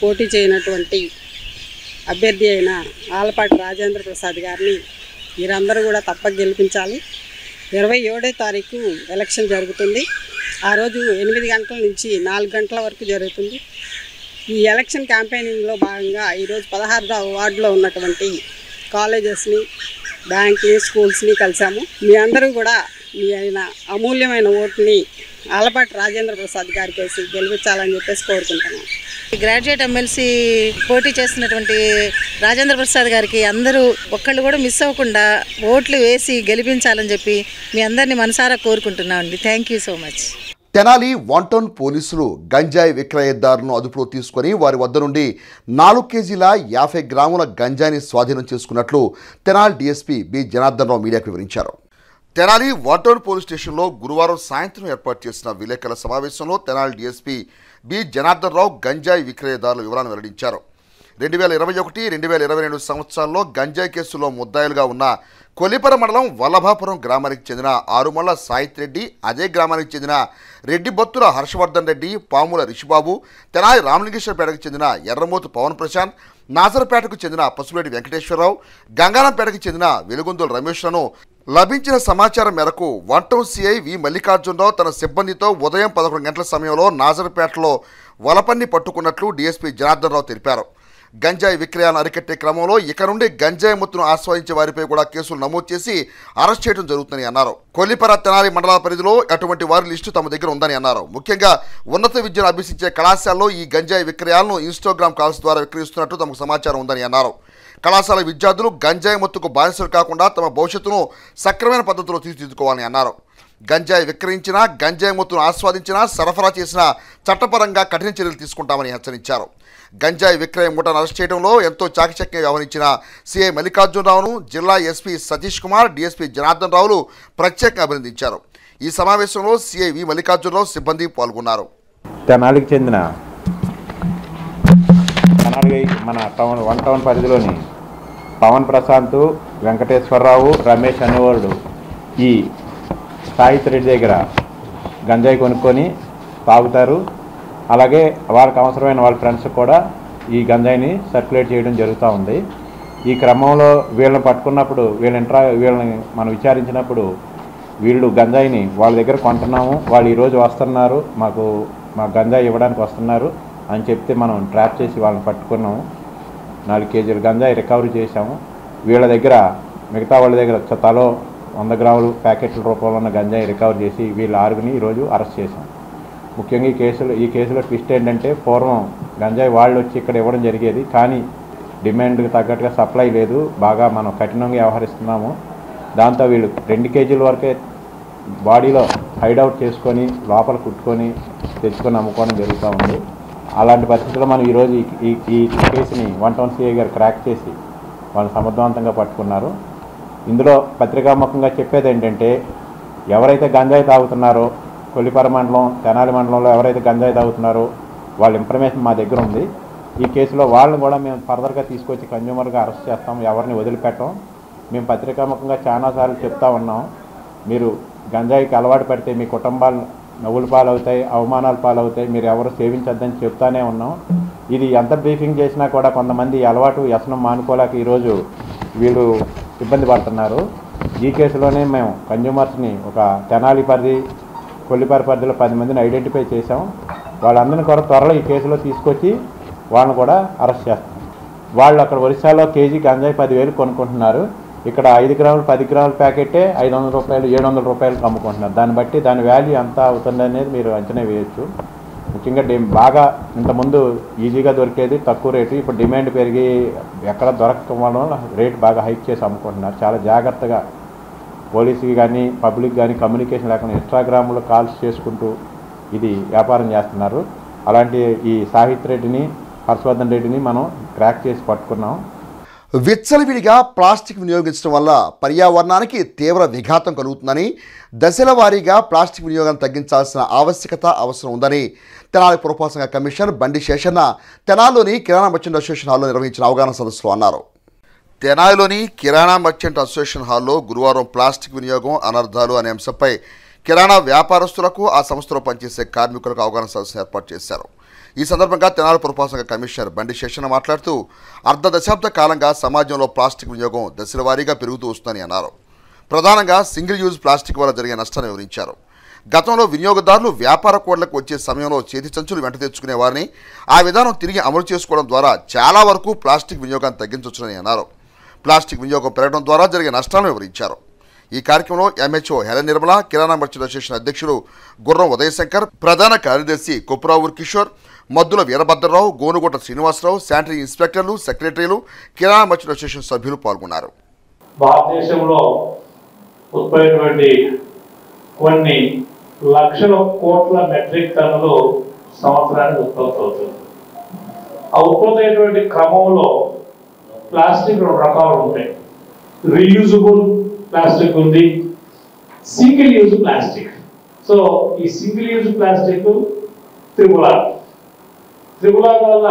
పోటీ చేయనటువంటి అభ్యర్థి అయిన ఆలపాటి రాజేంద్ర ప్రసాద్ గారిని మీరందరూ కూడా తప్పక గెలిపించాలి. 27వ తారీఖు ఎలక్షన్ జరుగుతుంది. ఆ రోజు 8 గంటల నుంచి 4 గంటల వరకు జరుగుతుంది. ఈ ఎలక్షన్ క్యాంపెయినింగ్లో భాగంగా ఈరోజు 16వ వార్డులో ఉన్నటువంటి కాలేజెస్ని, బ్యాంక్ని, స్కూల్స్ని కలిసాము. మీ అందరూ కూడా మీ అయిన అమూల్యమైన ఓటుని ఆలపాటి రాజేంద్ర ప్రసాద్ గారికి వేసి గెలిపించాలని చెప్పేసి కోరుకుంటున్నాం. గ్రాడ్యుయేట్ ఎమ్మెల్సీ పోటీ చేస్తున్నటువంటి రాజేంద్ర ప్రసాద్ గారికి అందరూ ఒక్కళ్ళు కూడా మిస్ అవ్వకుండా ఓట్లు వేసి గెలిపించాలని చెప్పి మీ అందరినీ మనసారా కోరుకుంటున్నామండి. Thank you so much. Tenali 1 town పోలీసులు గంజాయి విక్రయదారులను అదుపులో తీసుకుని వారి వద్ద నుండి 4 కేజీల 50 గ్రాముల గంజాయిని స్వాధీనం చేసుకున్నట్లు తెనాలి డీఎస్పీ బి జనార్దన్ రావు మీడియాకు వివరించారు. తెనాలి 1 టౌన్ పోలీస్ స్టేషన్లో గురువారం సాయంత్రం ఏర్పాటు చేసిన విలేకరుల సమావేశంలో తెనాలి డీఎస్పీ బి జనార్దన్ రావు గంజాయి విక్రయదారుల వివరాలను వెల్లడించారు. 2021-2022 సంవత్సరాల్లో గంజాయి కేసులో ముద్దాయిలుగా ఉన్న కొలిపర మండలం వల్లభాపురం గ్రామానికి చెందిన ఆరుమల్ల సాయిత్ రెడ్డి, అదే గ్రామానికి చెందిన రెడ్డి బొత్తుల హర్షవర్ధన్ రెడ్డి, పాముల రిషిబాబు, తెనాలి రామలింగేశ్వరపేటకు చెందిన ఎర్రమోతు పవన్ ప్రశాంత్, నాజర్పేటకు చెందిన పసుపురెడ్డి వెంకటేశ్వరరావు, గంగారంపేటకు చెందిన వెలుగొందుల రమేష్లను లభించిన సమాచారం మేరకు 1 టౌన్ సిఐ వి మల్లికార్జునరావు తన సిబ్బందితో ఉదయం 11 గంటల సమయంలో నాజర్పేటలో వలపన్ని పట్టుకున్నట్లు డీఎస్పీ జనార్దన్ రావు తెలిపారు. గంజాయి విక్రయాలను అరికట్టే క్రమంలో ఇక నుండి గంజాయి ముత్తును ఆస్వాదించే వారిపై కూడా కేసులు నమోదు చేసి అరెస్ట్ చేయడం జరుగుతుందని అన్నారు. కొల్లిపర తెనాలి మండలాల పరిధిలో అటువంటి వారి లిస్టు తమ దగ్గర ఉందని అన్నారు. ముఖ్యంగా ఉన్నత విద్యను అభ్యసించే కళాశాలలో ఈ గంజాయి విక్రయాలను ఇన్స్టాగ్రామ్ కాల్స్ ద్వారా విక్రయిస్తున్నట్టు తమకు సమాచారం ఉందని అన్నారు. కళాశాల విద్యార్థులు గంజాయి ముత్తుకు బానిసలు కాకుండా తమ భవిష్యత్తును సక్రమైన పద్ధతిలో తీర్చిదిద్దుకోవాలని అన్నారు. గంజాయి విక్రయించినా, గంజాయి ముత్తును ఆస్వాదించినా, సరఫరా చేసినా చట్టపరంగా కఠిన చర్యలు తీసుకుంటామని హెచ్చరించారు. గంజాయి విక్రయం ముఠాను అరెస్ట్ చేయడంలో ఎంతో చాకచక్యంగా వ్యవహరించిన సిఐ మల్లికార్జునరావును జిల్లా ఎస్పీ సతీష్ కుమార్, డీఎస్పీ జనార్దన్ రావులు ప్రత్యేకంగా అభినందించారు. ఈ సమావేశంలో సిఐ వి మల్లికార్జునరావు సిబ్బంది పాల్గొన్నారు. తెనాలికి చెందిన మన 1 టౌన్ పరిధిలోని పవన్ ప్రశాంత్, వెంకటేశ్వరరావు, రమేష్ అనేవాళ్ళు ఈ సాయిత్ రెడ్డి దగ్గర గంజాయి కొనుక్కొని తాగుతారు. అలాగే వాళ్ళకి అవసరమైన వాళ్ళ ఫ్రెండ్స్ కూడా ఈ గంజాయిని సర్క్యులేట్ చేయడం జరుగుతూ ఉంది. ఈ క్రమంలో వీళ్ళని పట్టుకున్నప్పుడు వీళ్ళని మనం విచారించినప్పుడు వీళ్ళు గంజాయిని వాళ్ళ దగ్గర కొంటున్నాము, వాళ్ళు ఈరోజు వస్తున్నారు, మాకు గంజాయి ఇవ్వడానికి వస్తున్నారు అని చెప్తే మనం ట్రాప్ చేసి వాళ్ళని పట్టుకున్నాము. 4 కేజీల గంజాయి రికవరీ చేశాము. వీళ్ళ దగ్గర మిగతా వాళ్ళ దగ్గర తలో 100 గ్రాములు ప్యాకెట్ల రూపంలో ఉన్న గంజాయి రికవర్ చేసి వీళ్ళ 6గుని ఈరోజు అరెస్ట్ చేశాం. ముఖ్యంగా ఈ కేసులో ట్విస్ట్ ఏంటంటే పూర్వం గంజాయి వాళ్ళు వచ్చి ఇక్కడ ఇవ్వడం జరిగేది, కానీ డిమాండ్కి తగ్గట్టుగా సప్లై లేదు, బాగా మనం కఠినంగా వ్యవహరిస్తున్నాము. దాంతో వీళ్ళు 2 కేజీల వరకే బాడీలో హైడౌట్ చేసుకొని లోపల కుట్టుకొని తెచ్చుకొని అమ్ముకోవడం జరుగుతూ ఉంది. అలాంటి పరిస్థితుల్లో మనం ఈరోజు ఈ కేసుని 1 టౌన్ సిఐ గారు క్రాక్ చేసి వాళ్ళు సమర్థవంతంగా పట్టుకున్నారు. ఇందులో పత్రికాముఖంగా చెప్పేది ఏంటంటే ఎవరైతే గంజాయి తాగుతున్నారో కొల్లిపర మండలం, తెనాలి మండలంలో ఎవరైతే గంజాయి తాగుతున్నారో వాళ్ళ ఇన్ఫర్మేషన్ మా దగ్గర ఉంది. ఈ కేసులో వాళ్ళని కూడా మేము ఫర్దర్గా తీసుకొచ్చి కన్జ్యూమర్గా అరెస్ట్ చేస్తాం, ఎవరిని వదిలిపెట్టాం. మేము పత్రికాముఖంగా చాలాసార్లు చెప్తా ఉన్నాం, మీరు గంజాయికి అలవాటు పడితే మీ కుటుంబాలు నవ్వుల పాలవుతాయి, అవమానాల పాలవుతాయి, మీరు ఎవరు సేవించొద్దని చెప్తానే ఉన్నాం. ఇది ఎంత బ్రీఫింగ్ చేసినా కూడా కొంతమంది అలవాటు వ్యసనం మానుకోలేక ఈరోజు వీళ్ళు ఇబ్బంది పడుతున్నారు. ఈ కేసులోనే మేము కన్జ్యూమర్స్ని ఒక తెనాలి పరిధి, కొల్లిపర పరిధిలో 10 మందిని ఐడెంటిఫై చేసాం. వాళ్ళందరినీ కూడా త్వరలో ఈ కేసులో తీసుకొచ్చి వాళ్ళని కూడా అరెస్ట్ చేస్తాం. వాళ్ళు అక్కడ ఒరిస్సాలో కేజీ గంజాయి 10,000 కొనుక్కుంటున్నారు, ఇక్కడ 5 గ్రాములు 10 గ్రాముల ప్యాకెట్టే 500 రూపాయలు 700 రూపాయలకు అమ్ముకుంటున్నారు. దాన్ని బట్టి దాని వాల్యూ ఎంత అవుతుంది అనేది మీరు అంచనా వేయచ్చు. ముఖ్యంగా బాగా ఇంతకుముందు ఈజీగా దొరికేది తక్కువ రేటు, ఇప్పుడు డిమాండ్ పెరిగి ఎక్కడ దొరకకపోవడం రేటు బాగా హైక్ చేసి అమ్ముకుంటున్నారు. చాలా జాగ్రత్తగా పోలీసుకి కానీ పబ్లిక్ కానీ కమ్యూనికేషన్ లేకుండా ఇన్స్టాగ్రామ్లో కాల్స్ చేసుకుంటూ ఇది వ్యాపారం చేస్తున్నారు. అలాంటి ఈ సాహిత్ రెడ్డిని హర్షవర్ధన్ రెడ్డిని మనం క్రాక్ చేసి పట్టుకున్నాం. విచ్చలవిడిగా ప్లాస్టిక్ వినియోగించడం వల్ల పర్యావరణానికి తీవ్ర విఘాతం కలుగుతుందని, దశల వారీగా ప్లాస్టిక్ వినియోగాన్ని తగ్గించాల్సిన అవసరం ఉందని తెనాలి పురపాలక సంఘ కమిషనర్ బండి శేషన్న తెనాలిలోని కిరాణా మర్చెంట్ అసోసియేషన్ హాల్లో నిర్వహించిన అవగాహన సదస్సులో అన్నారు. తెనాలిలోని కిరాణా మర్చెంట్ అసోసియేషన్ హాల్లో గురువారం ప్లాస్టిక్ వినియోగం అనర్థాలు అనే అంశంపై కిరాణా వ్యాపారస్తులకు, ఆ సంస్థలో పనిచేసే కార్మికులకు అవగాహన సదస్సును ఏర్పాటు చేశారు. ఈ సందర్భంగా తెనాలి పురపాలక సంఘ కమిషనర్ బండి శేషన్న మాట్లాడుతూ అర్ధ దశాబ్ద కాలంగా సమాజంలో ప్లాస్టిక్ వినియోగం దశల వారీగా పెరుగుతూ వస్తుందని అన్నారు. ప్రధానంగా సింగిల్ యూజ్ ప్లాస్టిక్ వల్ల జరిగే నష్టాన్ని వివరించారు. గతంలో వినియోగదారులు వ్యాపార కోడ్లకు వచ్చే సమయంలో చేతి సంచులు వెంట తెచ్చుకునేవారిని, ఆ విధానం తిరిగి అమలు చేసుకోవడం ద్వారా చాలా వరకు ప్లాస్టిక్ వినియోగాన్ని తగ్గించవచ్చునని అన్నారు. ప్లాస్టిక్ వినియోగం పెరగడం ద్వారా జరిగే నష్టాలను వివరించారు. ఈ కార్యక్రమంలో ఎంహెచ్ఓ హెలెన్ నిర్మల, కిరాణా మర్చెంట్ అసోసియేషన్ అధ్యక్షుడు గుర్రం ఉదయశంకర్, ప్రధాన కార్యదర్శి కొప్పురావూరు కిషోర్, మద్దుల వీరభద్రరావు, గోనుగోట శ్రీనివాసరావు, శానిటరీ ఇన్స్పెక్టర్లు, సెక్రటరీలు, కిరాణా మర్చెంట్ అసోసియేషన్ సభ్యులు పాల్గొన్నారు. భారతదేశంలో ఉత్పన్నమైనటువంటి కొన్ని లక్షల కోట్ల మెట్రిక్ టన్నులు సంవత్సరానికి ఉత్పత్తి అవుతుంది. ఆ ఉత్పత్తి అయినటువంటి క్రమంలో ప్లాస్టిక్ 2 రకాలు ఉంటాయి. రీయూజబుల్ ప్లాస్టిక్ ఉంది, సింగిల్ యూజ్ ప్లాస్టిక్. సో ఈ సింగిల్ యూజ్ ప్లాస్టిక్ త్రిబులార్ వల్ల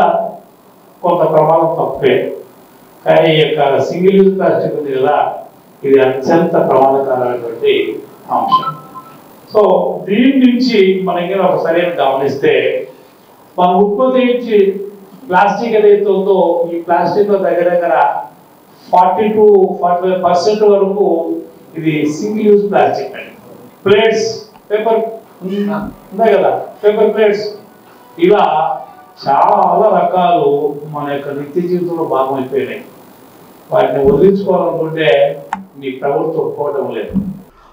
కొంత ప్రమాదం తప్పే, కానీ ఈ యొక్క సింగిల్ యూజ్ ప్లాస్టిక్ ఉంది కదా, ఇది అత్యంత ప్రమాదకరమైనటువంటి అంశం. సో దీని నుంచి మనకి ఒకసారి గమనిస్తే మన ఉత్పత్తి నుంచి ప్లాస్టిక్ ఏదైతే ఉందో ఈ ప్లాస్టిక్ లో దగ్గర 40 to 45% వరకు ఇది సింగిల్ యూజ్ ప్లాస్టిక్ అండి. ప్లేట్స్, పేపర్ ఉన్నాయి కదా, పేపర్ ప్లేట్స్, ఇలా చాలా రకాలు మన యొక్క నిత్య జీవితంలో భాగమైపోయినాయి. వాటిని వదిలించుకోవాలనుకుంటే మీ ప్రభుత్వం ఒప్పుకోవడం లేదు.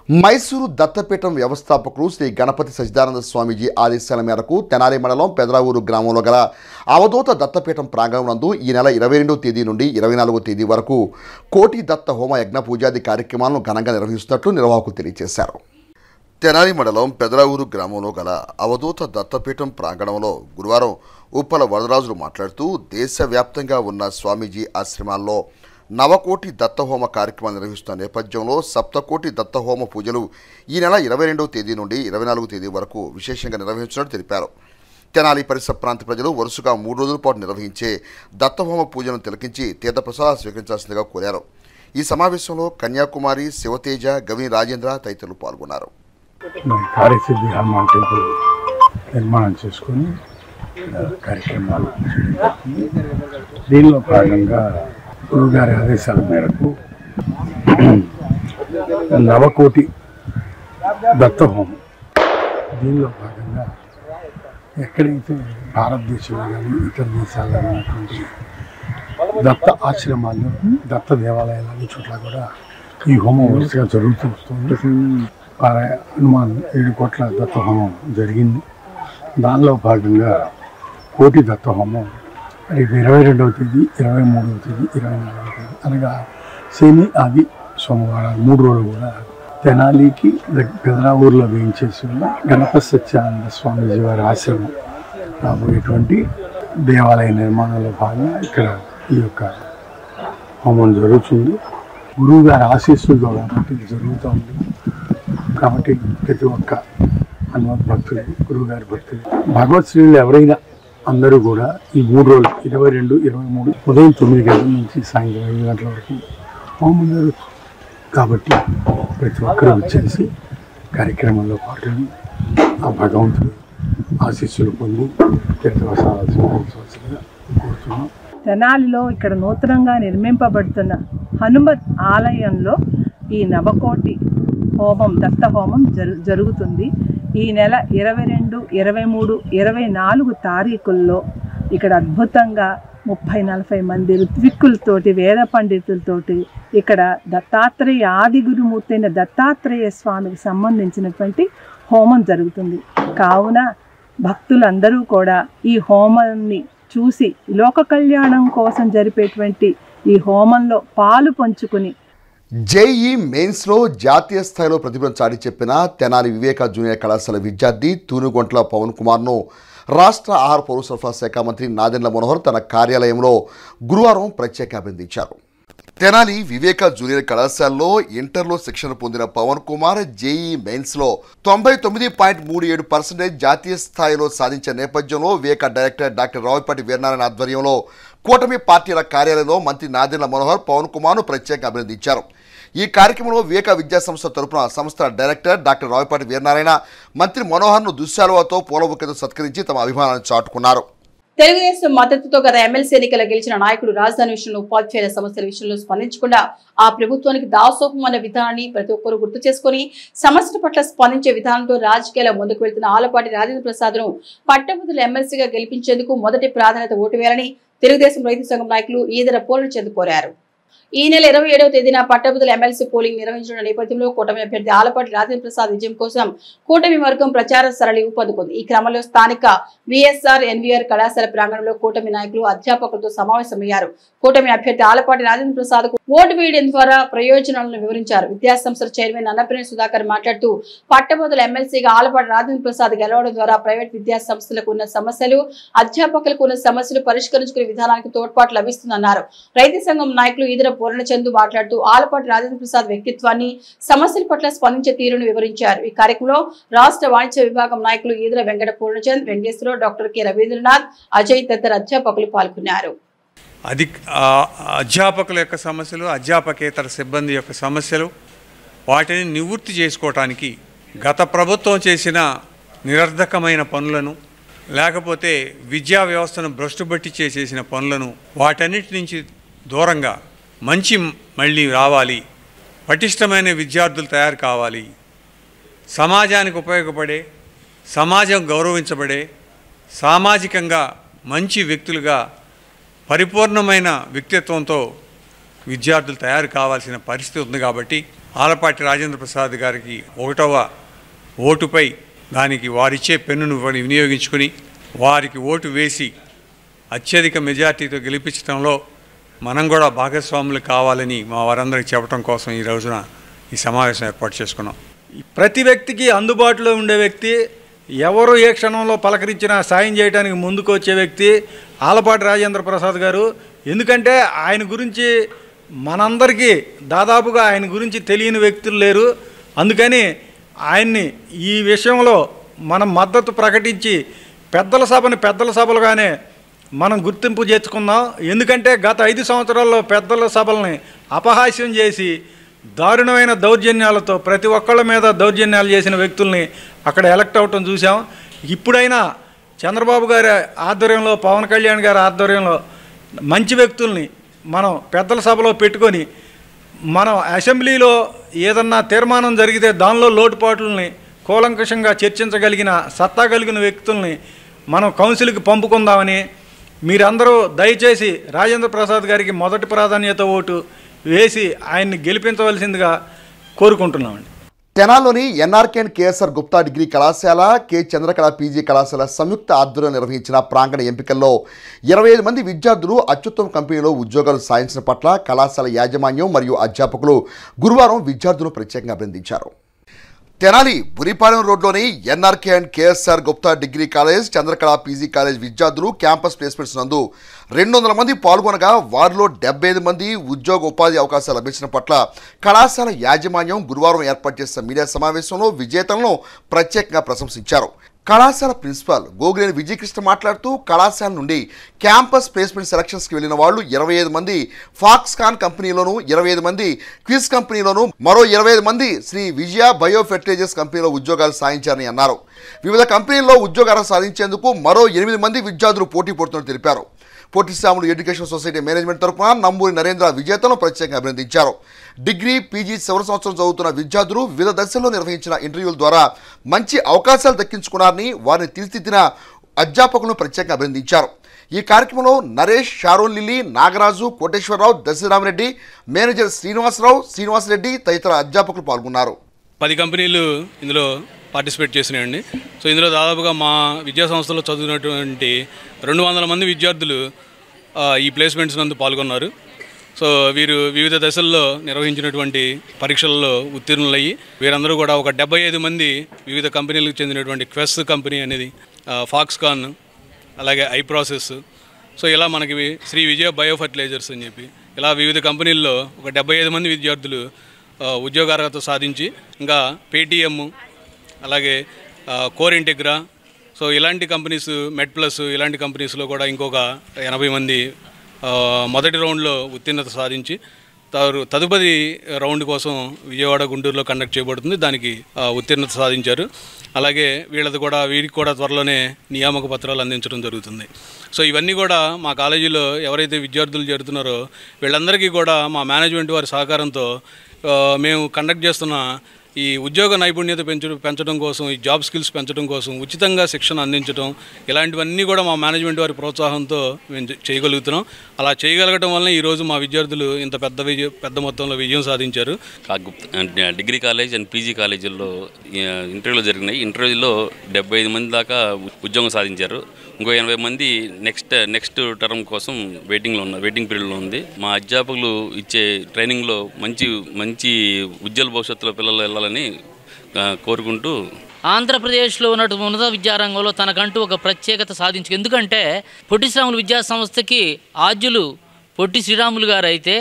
మైసూరు దత్తపీఠం వ్యవస్థాపకులు శ్రీ గణపతి సచ్చిదానంద స్వామీజీ ఆదేశాల మేరకు తెనాలి మండలం పెదరావూరు గ్రామంలో గల అవధూత దత్తపీఠం ప్రాంగణం నందు ఈ నెల 22వ తేదీ నుండి 24వ తేదీ వరకు కోటి దత్త హోమ యజ్ఞ పూజాది కార్యక్రమాలను ఘనంగా నిర్వహిస్తున్నట్లు నిర్వాహకులు తెలియజేశారు. తెనాలి మండలం పెదరావూరు గ్రామంలో గల అవధూత దత్తపీఠం ప్రాంగణంలో గురువారం ఉప్పల వరదరాజులు మాట్లాడుతూ దేశవ్యాప్తంగా ఉన్న స్వామీజీ ఆశ్రమాల్లో నవకోటి దత్తహోమ కార్యక్రమాలు నిర్వహిస్తున్న నేపథ్యంలో సప్తకోటి దత్తహోమ పూజలు ఈ నెల 22వ తేదీ నుండి 24వ తేదీ వరకు విశేషంగా నిర్వహించినట్టు తెలిపారు. తెనాలి పరిసర ప్రాంత ప్రజలు వరుసగా 3 రోజుల పాటు నిర్వహించే దత్తహోమ పూజలను తిలకించి తీర్థప్రసాదాలు స్వీకరించాల్సిందిగా కోరారు. ఈ సమావేశంలో కన్యాకుమారి, శివతేజ, గవిని రాజేంద్ర తదితరులు పాల్గొన్నారు. కార్యసిద్ధి హనుమాన్ టెంపుల్ నిర్మాణం చేసుకుని కార్యక్రమాలు దీనిలో భాగంగా గురుగారి ఆదేశాల మేరకు నవకోటి దత్తహోమం దీనిలో భాగంగా ఎక్కడైతే భారతదేశంలో కానీ ఇతర దేశాల్లో ఉన్నటువంటి దత్త ఆశ్రమాలు, దత్త దేవాలయాలు అన్ని చోట్ల కూడా ఈ హోమం వరుసగా జరుగుతూ వస్తుంది. హనుమాన్ 7 కోట్ల దత్త హోమం జరిగింది. దానిలో భాగంగా కోటి దత్త హోమం రేపు 22వ తేదీ, 23వ తేదీ, 24వ తేదీ అనగా శని, ఆది, సోమవారం 3 రోజులు కూడా తెనాలికి పెదరావూరులో వేయించేసి ఉన్న గణపతి సత్యానంద స్వామీజీ వారి ఆశ్రమం రాబోయేటువంటి దేవాలయ నిర్మాణంలో భాగంగా ఇక్కడ ఈ యొక్క హోమం జరుగుతుంది. గురువు గారి ఆశీస్సులతో కాబట్టి ఇది జరుగుతూ ఉంది. కాబట్టి ప్రతి ఒక్క హనుమత్ భక్తులు, గురువుగారి భక్తులు, భగవత్ శ్రీలు ఎవరైనా అందరూ కూడా ఈ 3 రోజులు 22, 23 ఉదయం 9 గంటల నుంచి సాయంత్రం 5 గంటల వరకు హోమం జరుగుతుంది. కాబట్టి ప్రతి ఒక్కరూ వచ్చేసి కార్యక్రమంలో పాల్గొని ఆ భగవంతుడు ఆశీస్సులు పొంది తీర్థప్రసాదాలు స్వీకరించవలసిందిగా కోరుతున్నాం. తెనాలిలో ఇక్కడ నూతనంగా నిర్మింపబడుతున్న హనుమత్ ఆలయంలో ఈ నవకోటి హోమం, దత్త హోమం జరుగుతుంది. ఈ నెల 22, 23, 24 తారీఖుల్లో ఇక్కడ అద్భుతంగా 30-40 మంది ఋత్విక్కులతోటి, వేద పండితులతోటి ఇక్కడ దత్తాత్రేయ ఆది గురుమూర్తి అయిన దత్తాత్రేయ స్వామికి సంబంధించినటువంటి హోమం జరుగుతుంది. కావున భక్తులందరూ కూడా ఈ హోమాన్ని చూసి లోక కళ్యాణం కోసం జరిపేటువంటి ఈ హోమంలో పాలు పంచుకుని జేఈ మెయిన్స్లో జాతీయ స్థాయిలో ప్రతిభను చాటి చెప్పిన తెనాలి వివేక జూనియర్ కళాశాల విద్యార్థి తూనుగొంట్ల పవన్ కుమార్ను రాష్ట్ర ఆహార పౌర సరఫరా శాఖ మంత్రి నాదెండ్ల మనోహర్ తన కార్యాలయంలో గురువారం ప్రత్యేకంగా అభినందించారు. తెనాలి వివేక జూనియర్ కళాశాలలో ఇంటర్లో శిక్షణ పొందిన పవన్ కుమార్ జేఈ మెయిన్స్లో 99.37% జాతీయ స్థాయిలో సాధించిన నేపథ్యంలో వివేక డైరెక్టర్ డాక్టర్ రావుపాటి వీరనారాయణ ఆధ్వర్యంలో కూటమి పార్టీల కార్యాలయంలో మంత్రి నాదెండ్ల మనోహర్ పవన్ కుమార్ను ప్రత్యేకంగా అభినందించారు. ఈ కార్యక్రమంలో వివేక విద్యాసంస్థ తరపున సంస్థ డైరెక్టర్ డాక్టర్ రావుపాటి వీరనారాయణ మంత్రి మనోహర్ను దుశ్శాలువాతో పూలబొకేతో సత్కరించి తమ అభిమానాన్ని చాటుకున్నారు. తెలుగుదేశం మద్దతుతో గత ఎమ్మెల్సీ ఎన్నికల్లో గెలిచిన నాయకుడు రాజధాని విషయంలో ఉపాధ్యాయుల సమస్యల విషయంలో స్పందించకుండా ఆ ప్రభుత్వానికి దాసోహం అన్న విధానాన్ని ప్రతి ఒక్కరూ గుర్తు చేసుకుని సమస్యల పట్ల స్పందించే విధానంతో రాజకీయాల ముందుకు వెళ్తున్న ఆలపాటి రాజేంద్ర ప్రసాద్ ను పట్టభద్రుల ఎమ్మెల్సీగా గెలిపించేందుకు మొదటి ప్రాధాన్యత ఓటు వేయాలని తెలుగుదేశం రైతు సంఘం నాయకులు ఈదర పూర్ణచంద్ కోరారు. ఈ నెల 27వ తేదీన పట్టభద్రుల ఎమ్మెల్సీ పోలింగ్ నిర్వహించిన నేపథ్యంలో కూటమి అభ్యర్థి ఆలపాటి రాజేంద్ర ప్రసాద్ విజయం కోసం కూటమి వర్గం ప్రచార సరళి ఊపందుకుంది. ఈ క్రమంలో స్థానిక విఎస్ఆర్ ఎన్వీఆర్ కళాశాల ప్రాంగణంలో కూటమి నాయకులు అధ్యాపకులతో సమావేశమయ్యారు. కూటమి అభ్యర్థి ఆలపాటి రాజేంద్ర ప్రసాద్ కు ఓటు వేయడం ద్వారా ప్రయోజనాలను వివరించారు. విద్యాసంస్థల చైర్మన్ అన్నపనేని సుధాకర్ మాట్లాడుతూ పట్టభద్రుల ఎమ్మెల్సీగా ఆలపాటి రాజేంద్ర ప్రసాద్ గెలవడం ద్వారా ప్రైవేట్ విద్యాసంస్థలకు ఉన్న సమస్యలు, అధ్యాపకులకు ఉన్న సమస్యలు పరిష్కరించుకునే విధానానికి తోడ్పాటు లభిస్తుందన్నారు. రైతు సంఘం నాయకులు ఈదర పూర్ణచంద్ మాట్లాడుతూ ఆలపాటి రాజేంద్ర ప్రసాద్ వ్యక్తిత్వాన్ని, సమస్యల పట్ల స్పందించే తీరును వివరించారు. ఈ కార్యక్రమంలో రాష్ట్ర వాణిజ్య విభాగం నాయకులు ఈదర వెంకట పూర్ణచంద్, వెంకటేశ్వరరావు, డాక్టర్ కె రవీంద్రనాథ్, అజయ్ తదితర అధ్యాపకులు పాల్గొన్నారు. అధ్యాపకుల యొక్క సమస్యలు, అధ్యాపకేతర సిబ్బంది యొక్క సమస్యలు, వాటిని నివృత్తి చేసుకోవటానికి గత ప్రభుత్వం చేసిన నిరర్ధకమైన పనులను, లేకపోతే విద్యా వ్యవస్థను భ్రష్టుబట్టి చేసిన పనులను, వాటన్నిటి నుంచి దూరంగా మంచి మళ్ళీ రావాలి, పటిష్టమైన విద్యార్థులు తయారు కావాలి, సమాజానికి ఉపయోగపడే, సమాజం గౌరవించబడే, సామాజికంగా మంచి వ్యక్తులుగా పరిపూర్ణమైన వ్యక్తిత్వంతో విద్యార్థులు తయారు కావాల్సిన పరిస్థితి ఉంది. కాబట్టి ఆలపాటి రాజేంద్ర ప్రసాద్ గారికి 1వ ఓటుపై దానికి వారిచ్చే పెన్నును వినియోగించుకుని వారికి ఓటు వేసి అత్యధిక మెజార్టీతో గెలిపించడంలో మనం కూడా భాగస్వాములు కావాలని మా వారందరికీ చెప్పడం కోసం ఈ రోజున ఈ సమావేశం ఏర్పాటు చేసుకున్నాం. ప్రతి వ్యక్తికి అందుబాటులో ఉండే వ్యక్తి, ఎవరు ఏ క్షణంలో పలకరించినా సాయం చేయడానికి ముందుకు వచ్చే వ్యక్తి ఆలపాటి రాజేంద్ర ప్రసాద్ గారు. ఎందుకంటే ఆయన గురించి మనందరికీ దాదాపుగా ఆయన గురించి తెలియని వ్యక్తులు లేరు. అందుకని ఆయన్ని ఈ విషయంలో మనం మద్దతు ప్రకటించి పెద్దల సభలుగానే మనం గుర్తింపు చేసుకుందాం. ఎందుకంటే గత 5 సంవత్సరాల్లో పెద్దల సభల్ని అపహాస్యం చేసి దారుణమైన దౌర్జన్యాలతో ప్రతి ఒక్కళ్ళ మీద దౌర్జన్యాలు చేసిన వ్యక్తుల్ని అక్కడ ఎలక్ట్ అవటం చూసాం. ఇప్పుడైనా చంద్రబాబు గారి ఆధ్వర్యంలో, పవన్ కళ్యాణ్ గారి ఆధ్వర్యంలో మంచి వ్యక్తుల్ని మనం పెద్దల సభలో పెట్టుకొని మనం అసెంబ్లీలో ఏదన్నా తీర్మానం జరిగితే దానిలో లోటుపాట్లని కూలంకషంగా చర్చించగలిగిన సత్తా కలిగిన వ్యక్తుల్ని మనం కౌన్సిల్కి పంపుకుందామని మీరందరూ దయచేసి రాజేంద్ర ప్రసాద్ గారికి మొదటి ప్రాధాన్యత ఓటు వేసి ఆయన్ని గెలిపించవలసిందిగా కోరుకుంటున్నామండి. తెనాల్లోని NRK and KSR Gupta degree కళాశాల, కె చంద్రకళ పీజీ కళాశాల సంయుక్త ఆధ్వర్యంలో నిర్వహించిన ప్రాంగణ ఎంపికల్లో 25 మంది విద్యార్థులు అత్యుత్తమ కంపెనీలో ఉద్యోగాలు సాధించిన పట్ల కళాశాల యాజమాన్యం మరియు అధ్యాపకులు గురువారం విద్యార్థులను ప్రత్యేకంగా అభినందించారు. తెనాలి బురిపాలెం రోడ్లోని NRK and KSR Gupta degree college, Chandrakala PG college విద్యార్థులు క్యాంపస్ ప్లేస్మెంట్స్ నందు 200 మంది పాల్గొనగా వారిలో 75 మంది ఉద్యోగ ఉపాధి అవకాశాలు లభించిన పట్ల కళాశాల యాజమాన్యం గురువారం ఏర్పాటు చేసిన మీడియా సమావేశంలో విజేతలను ప్రత్యేకంగా ప్రశంసించారు. కళాశాల ప్రిన్సిపాల్ గోగినేని విజయకృష్ణ మాట్లాడుతూ కళాశాల నుండి క్యాంపస్ ప్లేస్మెంట్ సెలక్షన్స్కి వెళ్లిన వాళ్ళు 25 మంది ఫాక్స్కాన్ కంపెనీలోను, 25 మంది క్విజ్ కంపెనీలోను, మరో 25 మంది శ్రీ విజయ బయో ఫెర్టిలైజర్స్ కంపెనీలో ఉద్యోగాలు సాధించారని అన్నారు. వివిధ కంపెనీల్లో ఉద్యోగాలు సాధించేందుకు మరో 8 మంది విద్యార్థులు పోటీ పడుతున్నట్టు తెలిపారు. పొట్టిశ్రాములు ఎడ్యుకేషన్ సొసైటీ మేనేజ్మెంట్ తరఫున నంబూరి నరేంద్ర విజేతలను ప్రత్యేకంగా అభినందించారు. డిగ్రీ, పీజీ చివరి సంవత్సరం చదువుతున్న విద్యార్థులు వివిధ దశల్లో నిర్వహించిన ఇంటర్వ్యూల ద్వారా మంచి అవకాశాలు దక్కించుకున్నారని వారిని తీర్చిదిద్దిన అధ్యాపకులను ప్రత్యేకంగా అభినందించారు. ఈ కార్యక్రమంలో Naresh, Sharon Lilly, Nagaraju, Koteswararao, Dasaramareddy, manager Srinivasareddy తదితర అధ్యాపకులు పాల్గొన్నారు. 10 కంపెనీలు ఇందులో పార్టిసిపేట్ చేసినాయండి. సో ఇందులో దాదాపుగా మా విద్యా సంస్థలో చదివినటువంటి 200 మంది విద్యార్థులు ఈ ప్లేస్మెంట్స్ నందు పాల్గొన్నారు. సో వీరు వివిధ దశల్లో నిర్వహించినటువంటి పరీక్షల్లో ఉత్తీర్ణులయ్యి వీరందరూ కూడా ఒక 75 మంది వివిధ కంపెనీలకు చెందినటువంటి క్వెస్ కంపెనీ అనేది, ఫాక్స్కాన్, అలాగే ఐప్రాసెస్, సో ఇలా మనకి శ్రీ విజయ బయో ఫర్టిలైజర్స్ అని చెప్పి ఇలా వివిధ కంపెనీల్లో ఒక 75 మంది విద్యార్థులు ఉద్యోగార్హత సాధించి, ఇంకా పేటీఎం, అలాగే కోర్ ఇంటిగ్రా, సో ఇలాంటి కంపెనీస్, మెడ్ ప్లస్ ఇలాంటి కంపెనీస్లో కూడా ఇంకొక 80 మంది మొదటి రౌండ్లో ఉత్తీర్ణత సాధించి తదుపరి రౌండ్ కోసం విజయవాడ, గుంటూరులో కండక్ట్ చేయబడుతుంది. దానికి ఉత్తీర్ణత సాధించారు. అలాగే వీరికి కూడా త్వరలోనే నియామక పత్రాలు అందించడం జరుగుతుంది. సో ఇవన్నీ కూడా మా కాలేజీలో ఎవరైతే విద్యార్థులు చేరుతున్నారో వీళ్ళందరికీ కూడా మా మేనేజ్మెంట్ వారి సహకారంతో మేము కండక్ట్ చేస్తున్న ఈ ఉద్యోగ నైపుణ్యత పెంచడం కోసం, ఈ జాబ్ స్కిల్స్ పెంచడం కోసం ఉచితంగా శిక్షణ అందించడం, ఇలాంటివన్నీ కూడా మా మేనేజ్మెంట్ వారి ప్రోత్సాహంతో మేము చేయగలుగుతున్నాం. అలా చేయగలగడం వల్ల ఈరోజు మా విద్యార్థులు ఇంత పెద్ద మొత్తంలో విజయం సాధించారు. డిగ్రీ కాలేజ్ అండ్ పీజీ కాలేజీల్లో ఇంటర్వ్యూలు జరిగినాయి. ఇంటర్వ్యూలో 75 మంది దాకా ఉద్యోగం సాధించారు. ఇంకో 80 మంది నెక్స్ట్ టర్మ్ కోసం వెయిటింగ్ పీరియడ్లో ఉంది. మా అధ్యాపకులు ఇచ్చే ట్రైనింగ్లో మంచి ఉజ్వల భవిష్యత్తులో పిల్లలు వెళ్ళాలని కోరుకుంటూ, ఆంధ్రప్రదేశ్లో ఉన్నటువంటి ఉన్నత విద్యారంగంలో తనకంటూ ఒక ప్రత్యేకత సాధించు. ఎందుకంటే పొట్టి శ్రీరాములు విద్యా సంస్థకి ఆద్యులు పొట్టి శ్రీరాములు గారు అయితే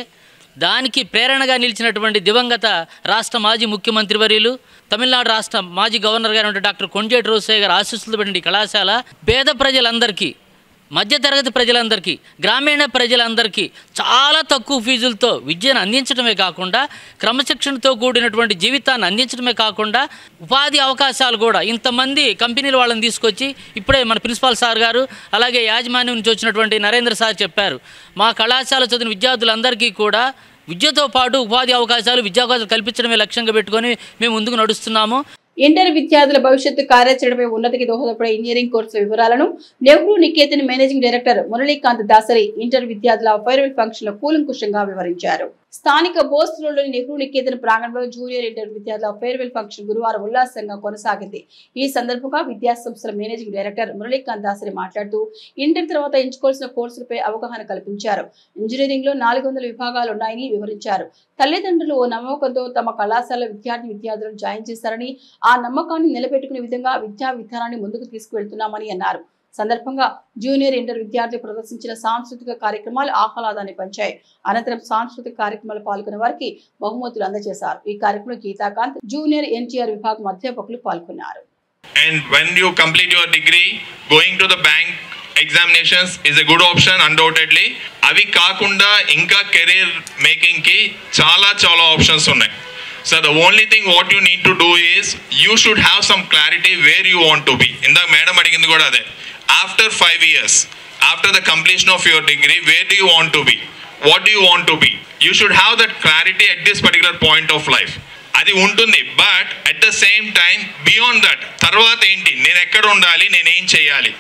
దానికి ప్రేరణగా నిలిచినటువంటి దివంగత రాష్ట్ర మాజీ ముఖ్యమంత్రి వర్యులు, తమిళనాడు రాష్ట్ర మాజీ గవర్నర్ గారు డాక్టర్ కొంజేటి రోసయ్య గారు ఆశీస్సులు పెట్టిన కళాశాల పేద ప్రజలందరికీ, మధ్యతరగతి ప్రజలందరికీ, గ్రామీణ ప్రజలందరికీ చాలా తక్కువ ఫీజులతో విద్యను అందించడమే కాకుండా, క్రమశిక్షణతో కూడినటువంటి జీవితాన్ని అందించడమే కాకుండా, ఉపాధి అవకాశాలు కూడా ఇంతమంది కంపెనీల వాళ్ళని తీసుకొచ్చి, ఇప్పుడే మన ప్రిన్సిపాల్ సార్ గారు అలాగే యాజమాన్యం నుంచి వచ్చినటువంటి నరేంద్ర సార్ చెప్పారు, మా కళాశాల చదివిన విద్యార్థులందరికీ కూడా విద్యతో పాటు ఉపాధి అవకాశాలు, విద్యావకాశాలు కల్పించడమే లక్ష్యంగా పెట్టుకొని మేము ముందుకు నడుస్తున్నాము. ఇంటర్ విద్యార్థుల భవిష్యత్తు కార్యాచరణపై ఉన్నతికి దోహదపడే ఇంజనీరింగ్ కోర్సుల వివరాలను Nehru Niketan managing director Muralikanth Dasari inter విద్యార్థుల ఫేర్వెల్ ఫంక్షన్ లో కూలంకుషంగా వివరించారు. స్థానిక బోస్ రోడ్లోని నెహ్రూ నికేతన్ ప్రాంగణంలో జూనియర్ ఇంటర్ విద్యార్థుల ఫేర్వెల్ ఫంక్షన్ గురువారం ఉల్లాసంగా కొనసాగింది. ఈ సందర్భంగా విద్యాసంస్థల మేనేజింగ్ డైరెక్టర్ మురళీకాంత్ దాసరి మాట్లాడుతూ ఇంటర్ తర్వాత ఎంచుకోవాల్సిన కోర్సులపై అవగాహన కల్పించారు. ఇంజనీరింగ్ లో 400 విభాగాలు ఉన్నాయని వివరించారు. తల్లిదండ్రులు ఓ నమ్మకంతో తమ కళాశాల విద్యార్థులను జాయిన్ చేశారని, ఆ నమ్మకాన్ని నిలబెట్టుకునే విధంగా విద్యా విధానాన్ని ముందుకు తీసుకువెళ్తున్నామని అన్నారు. సందర్భంగా జూనియర్ ఇంటర్ విద్యార్థులు ప్రదర్శించిన సాంస్కృతిక కార్యక్రమాలు ఆహ్లాదాన్ని పంచాయి. అనంతరం సాంస్కృతిక కార్యక్రమాలు పాల్గొన్న వారికి బహుమతులు అందజేశారు. ఈ కార్యక్రమంలో గీతాకాంత్, జూనియర్ ఎన్టీఆర్ విభాగం అధ్యాపకులు పాల్గొన్నారు. And when you complete your degree, going to the bank examinations is a good option undoubtedly. అవి కాకుండా ఇంకా కెరీర్ మేకింగ్ కి చాలా ఆప్షన్స్ ఉన్నాయి. So the only thing what you need to do is you should have some clarity where you want to be. ఇందాక madam అడిగింది కూడా అదే. After 5 years, after the completion of your degree, where do you want to be? What do you want to be? You should have that clarity at this particular point of life. అది ఉంటుంది. But at the same time beyond that తర్వాత ఏంటి, నేను ఎక్కడ ఉండాలి, నేను ఏం చేయాలి,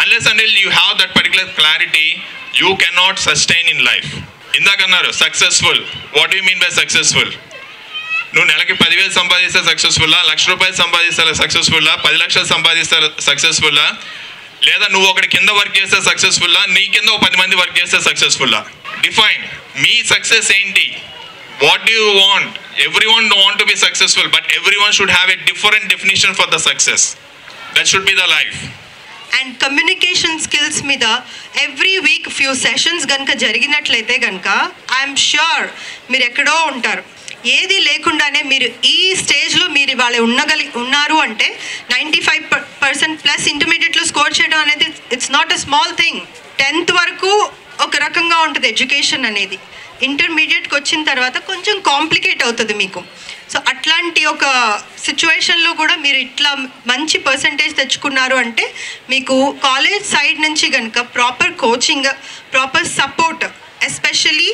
unless until you have that particular clarity you cannot sustain in life. ఇందాక అన్నారు successful. What you mean by successful? నువ్వు నెలకి 10,000 సంపాదిస్తే సక్సెస్ఫుల్లా, 1,00,000 రూపాయలు సంపాదిస్తే సక్సెస్ఫుల్లా, 10 లక్షలు సంపాదిస్తే సక్సెస్ఫుల్లా, లేదా నువ్వు ఒకటి కింద వర్క్ చేస్తే సక్సెస్ఫుల్లా, నీ కింద 10 మంది వర్క్ చేస్తే సక్సెస్ఫుల్లా? డిఫైన్ మీ సక్సెస్ ఏంటి? What do you want? Everyone want to be successful, but everyone should have a different definition for the success. That should be the life. And communication skills మీద every week few sessions గనుక జరిగినట్లయితే గనుక I'm sure మీరు ఎక్కడో ఉంటారు. ఏది లేకుండానే మీరు ఈ స్టేజ్లో మీరు ఇవాళ ఉన్నారు అంటే 95% ప్లస్ ఇంటర్మీడియట్లో స్కోర్ చేయడం అనేది it's not a small thing. 10th వరకు ఒక రకంగా ఉంటుంది ఎడ్యుకేషన్ అనేది. ఇంటర్మీడియట్కి వచ్చిన తర్వాత కొంచెం కాంప్లికేట్ అవుతుంది మీకు. సో అట్లాంటి ఒక సిచ్యువేషన్లో కూడా మీరు ఇట్లా మంచి పర్సంటేజ్ తెచ్చుకున్నారు అంటే మీకు కాలేజ్ సైడ్ నుంచి కనుక proper coaching, proper support, especially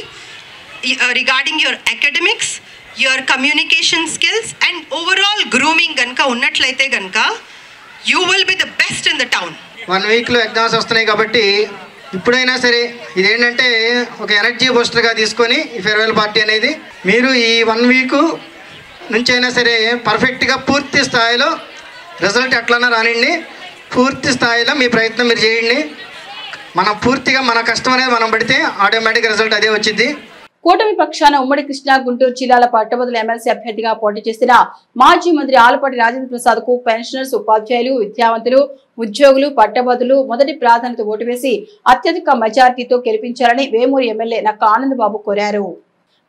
regarding your academics, your communication skills and overall grooming కనుక ఉన్నట్లయితే కనుక you will be the best in the town. 1 వీక్లో ఎగ్జామ్స్ వస్తున్నాయి కాబట్టి ఇప్పుడైనా సరే ఇదేంటంటే ఒక ఎనర్జీ బూస్టర్గా తీసుకొని ఈ ఫేర్వెల్ పార్టీ అనేది మీరు ఈ 1 వీక్ నుంచి అయినా సరే పర్ఫెక్ట్గా పూర్తి స్థాయిలో రిజల్ట్ ఎట్లన్నా రానివ్వండి, పూర్తి స్థాయిలో మీ ప్రయత్నం మీరు చేయండి. మనం పూర్తిగా మన కష్టం అనేది మనం పడితే ఆటోమేటిక్ రిజల్ట్ అదే వచ్చింది. కూటమి పక్షాన ఉమ్మడి కృష్ణా గుంటూరు జిల్లాల పట్టభద్రుల ఎమ్మెల్సీ అభ్యర్థిగా పోటీ చేసిన మాజీ మంత్రి ఆలపాటి రాజేంద్ర ప్రసాద్ కు పెన్షనర్స్, ఉపాధ్యాయులు, విద్యావంతులు, ఉద్యోగులు, పట్టభద్రులు మొదటి ప్రాధాన్యత ఓటు వేసి అత్యధిక మెజార్టీతో గెలిపించాలని వేమూరు ఎమ్మెల్యే నక్క ఆనందబాబు కోరారు.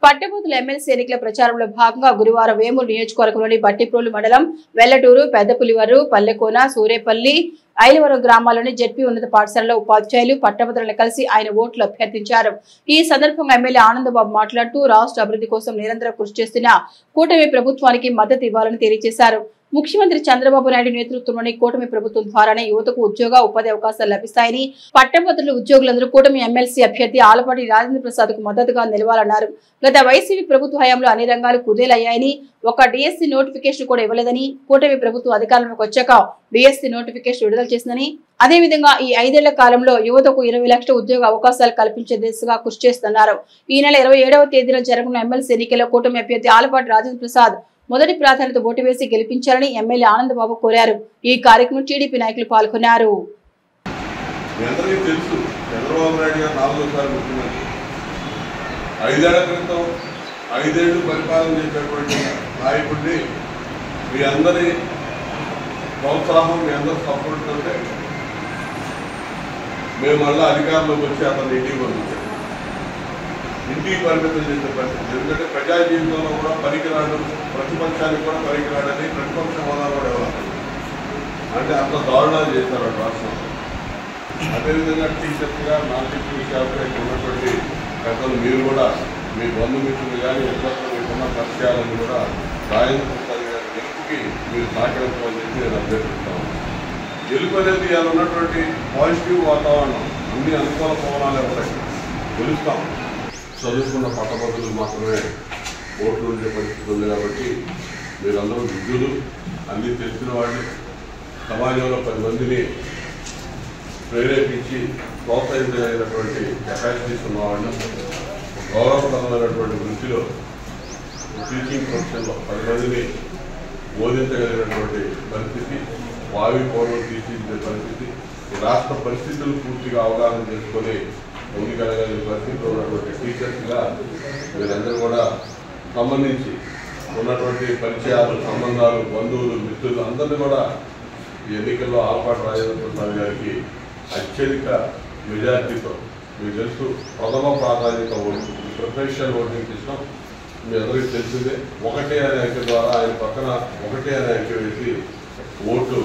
పట్టభద్రుల ఎమ్మెల్సీ ఎన్నికల ప్రచారంలో భాగంగా గురువారం వేమూరు నియోజకవర్గంలోని బట్టిప్రోలు మండలం, వెల్లటూరు, పెద్దపులివరు, పల్లెకోన, సూరేపల్లి, ఐలవరం గ్రామాల్లోని జెడ్పీ ఉన్నత పాఠశాలలో ఉపాధ్యాయులు, పట్టభద్రులను కలిసి ఆయన ఓట్లు అభ్యర్థించారు. ఈ సందర్భంగా ఎమ్మెల్యే ఆనందబాబు మాట్లాడుతూ రాష్ట్ర అభివృద్ధి కోసం నిరంతరం కృషి చేస్తున్న కూటమి ప్రభుత్వానికి మద్దతు ఇవ్వాలని తెలియజేశారు. ముఖ్యమంత్రి చంద్రబాబు నాయుడు నేతృత్వంలోని కూటమి ప్రభుత్వం ద్వారానే యువతకు ఉద్యోగ, ఉపాధి అవకాశాలు లభిస్తాయని, పట్టభద్రులు, ఉద్యోగులందరూ కూటమి ఎమ్మెల్సీ అభ్యర్థి ఆలపాటి రాజేంద్ర ప్రసాద్ కు మద్దతుగా నిలవాలన్నారు. గత వైసీపీ ప్రభుత్వ హయాంలో అన్ని రంగాలు కుదేలయ్యాయని, ఒక డిఎస్సీ నోటిఫికేషన్ కూడా ఇవ్వలేదని, కూటమి ప్రభుత్వం అధికారంలోకి వచ్చాక డిఎస్సీ నోటిఫికేషన్ విడుదల చేసిందని, అదేవిధంగా ఈ 5 ఏళ్ల కాలంలో యువతకు 20 లక్షల ఉద్యోగ అవకాశాలు కల్పించే దిశగా కృషి చేస్తున్నారు. ఈ నెల 27వ తేదీన జరగనున్న ఎమ్మెల్సీ ఎన్నికల్లో కూటమి అభ్యర్థి ఆలపాటి రాజేంద్ర ప్రసాద్ మొదటి ప్రాధాన్యత ఓటు వేసి గెలిపించాలని ఎమ్మెల్యే ఆనందబాబు కోరారు. ఈ కార్యక్రమం టీడీపీ నాయకులు పాల్గొన్నారు. చంద్రబాబు నాయుడు గారు 4వ ముఖ్యమంత్రి. 5 ఏళ్ల క్రితం 5 ఏళ్లు పరిపాలన చేసేటువంటి నాయకుడిని మీ అందరి ప్రోత్సాహం, మీ అందరి సపోర్ట్ ఉంటే మేము మళ్ళీ అధికారంలోకి వచ్చి అతను ఇంటికి పంపించాం. ఇంటికి పరిమితం చేసే పరిస్థితి. ఎందుకంటే ప్రజా జీవితంలో కూడా పనికిరాడు, ప్రతిపక్షానికి కూడా పనికిరాడని ప్రతిపక్ష హోదా కూడా ఇవ్వాలి. అంటే అంత దారుణాలు చేశారు రాష్ట్రంలో. అదేవిధంగా టీచర్స్గా, నాన్ టీచింగ్ స్టాఫ్గా ఉన్నటువంటి పెద్దలు మీరు కూడా మీ బంధుమిత్రులు కానీ ఎక్కడో మీకున్న పరిచయాలను కూడా రాజేంద్ర ప్రసాద్ గారి గెలుపుకి మీరు సహకరించమని చెప్పి నేను అభ్యర్థిస్తాను. గెలుపు అనేది ఇలా ఉన్నటువంటి పాజిటివ్ వాతావరణం, అన్ని అనుకూల పవనాలే ఉంటాయి. గెలుస్తాం. చదువుకున్న పట్టభద్రులకు మాత్రమే ఓట్లు ఉండే పరిస్థితి ఉంది. కాబట్టి మీరందరూ విద్యులు, అన్నీ తెలిసిన వాళ్ళు, సమాజంలో 10 మందిని ప్రేరేపించి ప్రోత్సహించగలిగినటువంటి కెపాసిటీస్ ఉన్నవాళ్ళు, గౌరవప్రదమైనటువంటి వృత్తిలో టీచింగ్ ప్రొఫెషన్లో 10 మందిని బోధించగలిగినటువంటి పరిస్థితి, భావి పౌరులు తీర్చిదిద్దే పరిస్థితి, రాష్ట్ర పరిస్థితులు పూర్తిగా అవగాహన చేసుకొని ముందుకెళ్ళగలిగిన పరిస్థితిలో ఉన్నటువంటి టీచర్స్గా మీరందరూ కూడా సంబంధించి ఉన్నటువంటి పరిచయాలు, సంబంధాలు, బంధువులు, మిత్రులు అందరినీ కూడా ఈ ఎన్నికల్లో ఆలపాటి రాజేంద్ర ప్రసాద్ గారికి అత్యధిక మెజార్టీతో, మీకు తెలుసు ప్రథమ ప్రాధాన్యత ఓటు, ప్రిఫరెన్షియల్ ఓటింగ్ సిస్టమ్ మీ అందరికీ తెలిసిందే. 1 అనే అంకె ద్వారా ఆయన పక్కన 1 అనే అంకె వేసి ఓటు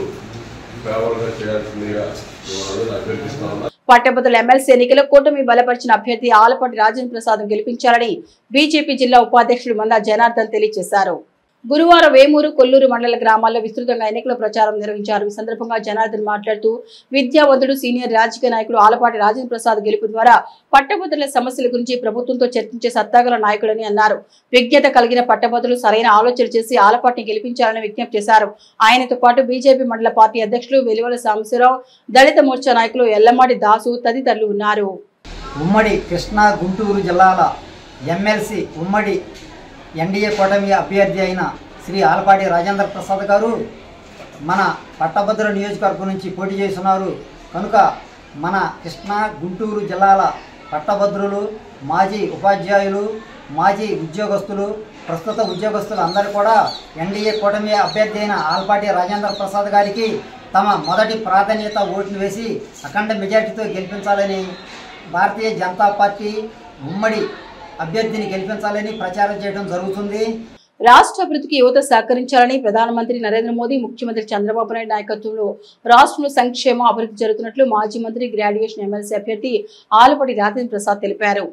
ఫేవర్గా చేయాల్సిందిగా మిమ్మల్ని అభ్యర్థిస్తా ఉన్నా. పట్టభద్రుల ఎమ్మెల్సీ ఎన్నికల్లో కూటమి బలపరిచిన అభ్యర్థి ఆలపాటి రాజేంద్ర ప్రసాద్ గెలిపించాలని బీజేపీ జిల్లా ఉపాధ్యక్షుడు మందా జనార్దన్ తెలియజేశారు. గురువారం వేమూరు, కొల్లూరు మండల గ్రామాల్లో విస్తృతంగా ఎన్నికల ప్రచారం నిర్వహించారు. ఈ సందర్భంగా జనార్దన్ మాట్లాడుతూ విద్యావంతుడు, సీనియర్ రాజకీయ నాయకుడు ఆలపాటి రాజేంద్ర ప్రసాద్ గెలుపు ద్వారా పట్టభద్రుల సమస్యల గురించి ప్రభుత్వంతో చర్చించే సత్తాగల నాయకుడని అన్నారు. విజ్ఞత కలిగిన పట్టభద్రులు సరైన ఆలోచన చేసి ఆలపాటిని గెలిపించాలని విజ్ఞప్తి చేశారు. ఆయనతో పాటు బీజేపీ మండల పార్టీ అధ్యక్షులు వెలువల సాంబశివరావు, దళిత మోర్చా నాయకులు ఎల్లమాడి దాసు తదితరులు ఉన్నారు. ఉమ్మడి కృష్ణా గుంటూరు జిల్లాల ఎమ్మెల్సీ ఉమ్మడి ఎన్డీఏ కూటమి అభ్యర్థి అయిన శ్రీ ఆలపాటి రాజేంద్ర ప్రసాద్ గారు మన పట్టభద్రుల నియోజకవర్గం నుంచి పోటీ చేస్తున్నారు. కనుక మన కృష్ణా గుంటూరు జిల్లాల పట్టభద్రులు, మాజీ ఉపాధ్యాయులు, మాజీ ఉద్యోగస్తులు, ప్రస్తుత ఉద్యోగస్తులు అందరూ కూడా ఎన్డీఏ కూటమి అభ్యర్థి అయిన ఆలపాటి రాజేంద్ర ప్రసాద్ గారికి తమ మొదటి ప్రాధాన్యత ఓటును వేసి అఖండ మెజార్టీతో గెలిపించాలని, భారతీయ జనతా పార్టీ ఉమ్మడి అభ్యర్థిని గెలిపించాలని ప్రచారం చేయడం జరుగుతుంది. రాష్ట్ర అభివృద్ధికి యువత సహకరించాలని ప్రధానమంత్రి నరేంద్ర మోదీ, ముఖ్యమంత్రి చంద్రబాబు నాయుడు నాయకత్వంలో రాష్ట్రంలో సంక్షేమ అభివృద్ధి జరుగుతున్నట్లు మాజీ మంత్రి, గ్రాడ్యుయేషన్ ఎమ్మెల్సీ అభ్యర్థి ఆలపాటి రాజేంద్ర ప్రసాద్ తెలిపారు.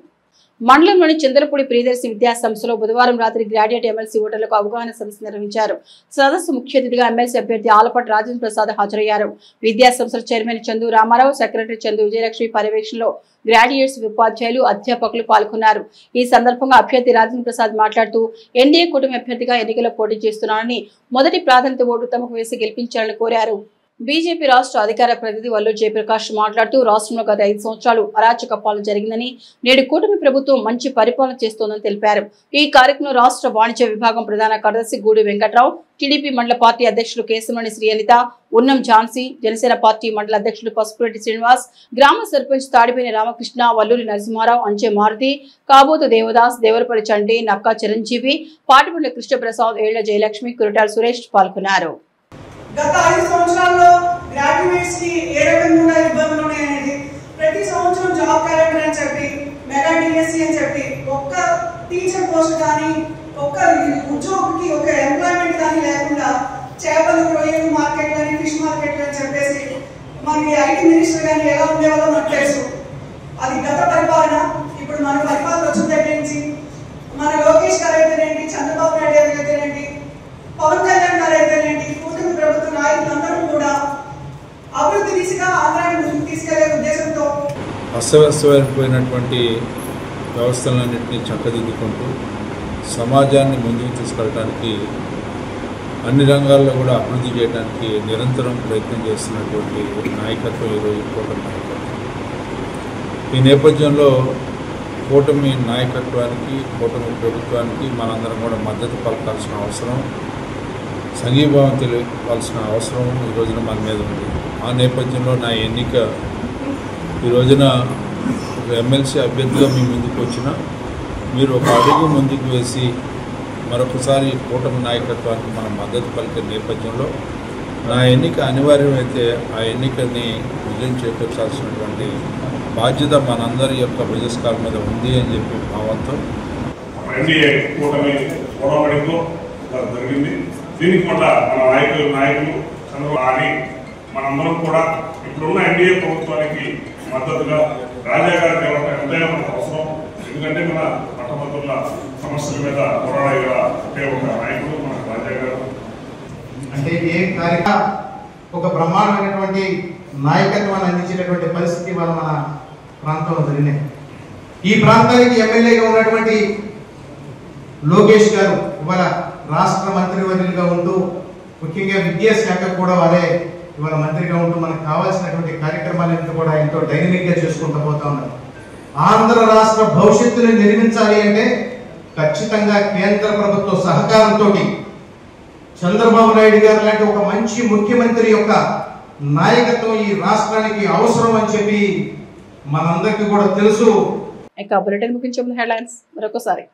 మండలంలోని చంద్రపూడి ప్రియదర్శి విద్యా సంస్థలో బుధవారం రాత్రి గ్రాడ్యుయేట్ ఎమ్మెల్సీ ఓటర్లకు అవగాహన సదస్సు నిర్వహించారు. సదస్సు ముఖ్య అతిథిగా ఎమ్మెల్సీ అభ్యర్థి ఆలపాటి రాజేంద్ర ప్రసాద్ హాజరయ్యారు. విద్యా సంస్థల చైర్మన్ చందు రామారావు, సెక్రటరీ చందు విజయలక్ష్మి పర్యవేక్షణలో గ్రాడ్యుయేట్స్, ఉపాధ్యాయులు, అధ్యాపకులు పాల్గొన్నారు. ఈ సందర్భంగా అభ్యర్థి రాజేంద్ర ప్రసాద్ మాట్లాడుతూ ఎన్డీఏ కూటమి అభ్యర్థిగా ఎన్నికల్లో పోటీ చేస్తున్నానని, మొదటి ప్రాధాన్యత ఓటు తమకు వేసి గెలిపించాలని కోరారు. బీజేపీ రాష్ట్ర అధికార ప్రతినిధి వల్లూరు జయప్రకాష్ మాట్లాడుతూ రాష్ట్రంలో గత 5 సంవత్సరాలు అరాచక పాలన జరిగిందని, నేడు కూటమి ప్రభుత్వం మంచి పరిపాలన చేస్తోందని తెలిపారు. ఈ కార్యక్రమంలో రాష్ట్ర వాణిజ్య విభాగం ప్రధాన కార్యదర్శి గూడి వెంకట్రావు, టీడీపీ మండల పార్టీ అధ్యక్షులు కేశమణి శ్రీ అనిత, ఉన్నం ఝాన్సీ, జనసేన పార్టీ మండల అధ్యక్షులు పసుపురెడ్డి శ్రీనివాస్, గ్రామ సర్పంచ్ తాడిపేని రామకృష్ణ, వల్లూరి నరసింహారావు, అంచె మారుతి, కాబోతు దేవదాస్, దేవరపల్లి చండి, నక్కా చిరంజీవి, పాటిపల్లి కృష్ణప్రసాద్, ఏళ్ల జయలక్ష్మి, కురటాల సురేష్ పాల్గొన్నారు. గత 5 సంవత్సరాల్లో గ్రాడ్యుయేట్స్ కి ఏ రకంగా ఇబ్బందులు ఉన్నాయనేది ప్రతి సంవత్సరం జాబ్ క్యాలెండర్ అని చెప్పి మెగా డిఎస్సి అని చెప్పి ఒక్క టీచర్ పోస్ట్ కానీ ఒక్క ఉద్యోగికి ఒక ఎంప్లాయ్మెంట్ కానీ లేకుండా చేపలు రొయ్యలు మార్కెట్ అని ఫిష్ మార్కెట్ అని చెప్పేసి మనకి ఐటీ మినిస్టర్ కానీ ఎలా ఉండేవాళ్ళో మనకు తెలుసు. అది గత పరిపాలన. ఇప్పుడు మన పరిపాలన వచ్చిన దగ్గర నుంచి మన లోకేష్ గారు అయితేనేంటి, చంద్రబాబు నాయుడు గారు అయితేనేంటి, పవన్ కళ్యాణ్ గారు అయితేనేంటి, కూటమి ప్రభుత్వ నాయకులందరూ కూడా అభివృద్ధి దిశగా ఆంధ్రాన్ని ముందుకు తీసుకెళ్లే ఉద్దేశంతో అస్తవ్యస్తమైపోయినటువంటి వ్యవస్థలన్నింటినీ చక్కదిద్దుకుంటూ సమాజాన్ని ముందుకు తీసుకెళ్ళడానికి అన్ని రంగాల్లో కూడా అభివృద్ధి చేయడానికి నిరంతరం ప్రయత్నం చేస్తున్నటువంటి నాయకత్వం ఈరోజు కూటమి నాయకత్వం. ఈ నేపథ్యంలో కూటమి నాయకత్వానికి, కూటమి ప్రభుత్వానికి మనందరం కూడా మద్దతు పలకాల్సిన అవసరం, సంఘీభావం తెలియవలసిన అవసరం ఈ రోజున మన మీద ఉంది. ఆ నేపథ్యంలో నా ఎన్నిక ఈ రోజున ఒక ఎమ్మెల్సీ అభ్యర్థిగా మీ ముందుకు వచ్చిన మీరు ఒక అడుగు ముందుకు వేసి మరొకసారి కూటమి నాయకత్వానికి మనం మద్దతు పలికే నేపథ్యంలో నా ఎన్నిక అనివార్యమైతే ఆ ఎన్నికని విజయం చేకూర్చాల్సినటువంటి బాధ్యత మనందరి యొక్క విజయస్కారం మీద ఉంది అని చెప్పి భావంతో ఎన్డీఏ కూటమి గొడవపడిందో జరిగింది. దీనికి కూడా మన నాయకులు చంద్రబాబు అని మనందరం కూడా ఇప్పుడున్న ఎన్డీఏ ప్రభుత్వానికి మద్దతుగా రాజా గారికి ఎంతైనా అవసరం. ఎందుకంటే మన పట్టభద్రుల సమస్యల మీద పోరాడగల ఒకే ఒక నాయకుడు మన రాజా గారు. అంటే ఏ కార్యక్రమం ఒక బ్రహ్మాండమైనటువంటి నాయకత్వాన్ని అందించేటటువంటి పరిస్థితి మన ప్రాంతంలో జరిగినాయి. ఈ ప్రాంతానికి ఎమ్మెల్యేగా ఉన్నటువంటి లోకేష్ గారు ఇవాళ రాష్ట్ర మంత్రివర్యులుగా ఉంటూ, ముఖ్యంగా విద్యాశాఖ కూడా వారే ఇవాళ మంత్రిగా ఉంటూ మనకు కావాల్సినటువంటి కార్యక్రమాలన్నీ కూడా ఎంతో డైనమిక్గా చేసుకుంటూ పోతా ఉన్నారు. ఆంధ్ర రాష్ట్ర భవిష్యత్తుని నిర్మించాలి అంటే ఖచ్చితంగా కేంద్ర ప్రభుత్వ సహకారంతో చంద్రబాబు నాయుడు గారు లాంటి ఒక మంచి ముఖ్యమంత్రి యొక్క నాయకత్వం ఈ రాష్ట్రానికి అవసరం అని చెప్పి మనందరికీ కూడా తెలుసు. ఇక బులెటిన్ ముగించే ముందు హెడ్లైన్స్ మరొకసారి.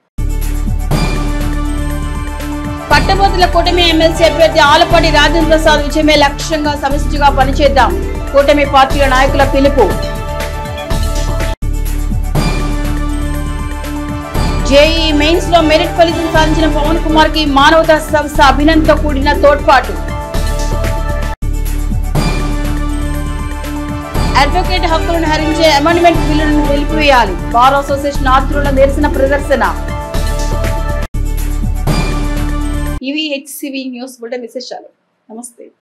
పట్టభద్రుల కూటమి ఎమ్మెల్సీ అభ్యర్థి ఆలపాటి రాజేంద్ర ప్రసాద్ విజయమే లక్ష్యంగా సమిష్టిగా పనిచేద్దాం, కూటమి పార్టీల నాయకుల పిలుపు. జేఈ మెయిన్స్ లో మెరిట్ ఫలితం సాధించిన పవన్ కుమార్ కి మానవతా సంస్థ అభినందనతో కూడిన తోడ్పాటు. అడ్వకేట్ హక్కులను హరించే అమెండ్మెంట్ బిల్లును నిలిపివేయాలి, బార్ అసోసియేషన్ ఆధ్వర్యంలో నిరసన ప్రదర్శన. ఇవి హెచ్సివి న్యూస్ బులెటిన్ విశేషాలు. నమస్తే.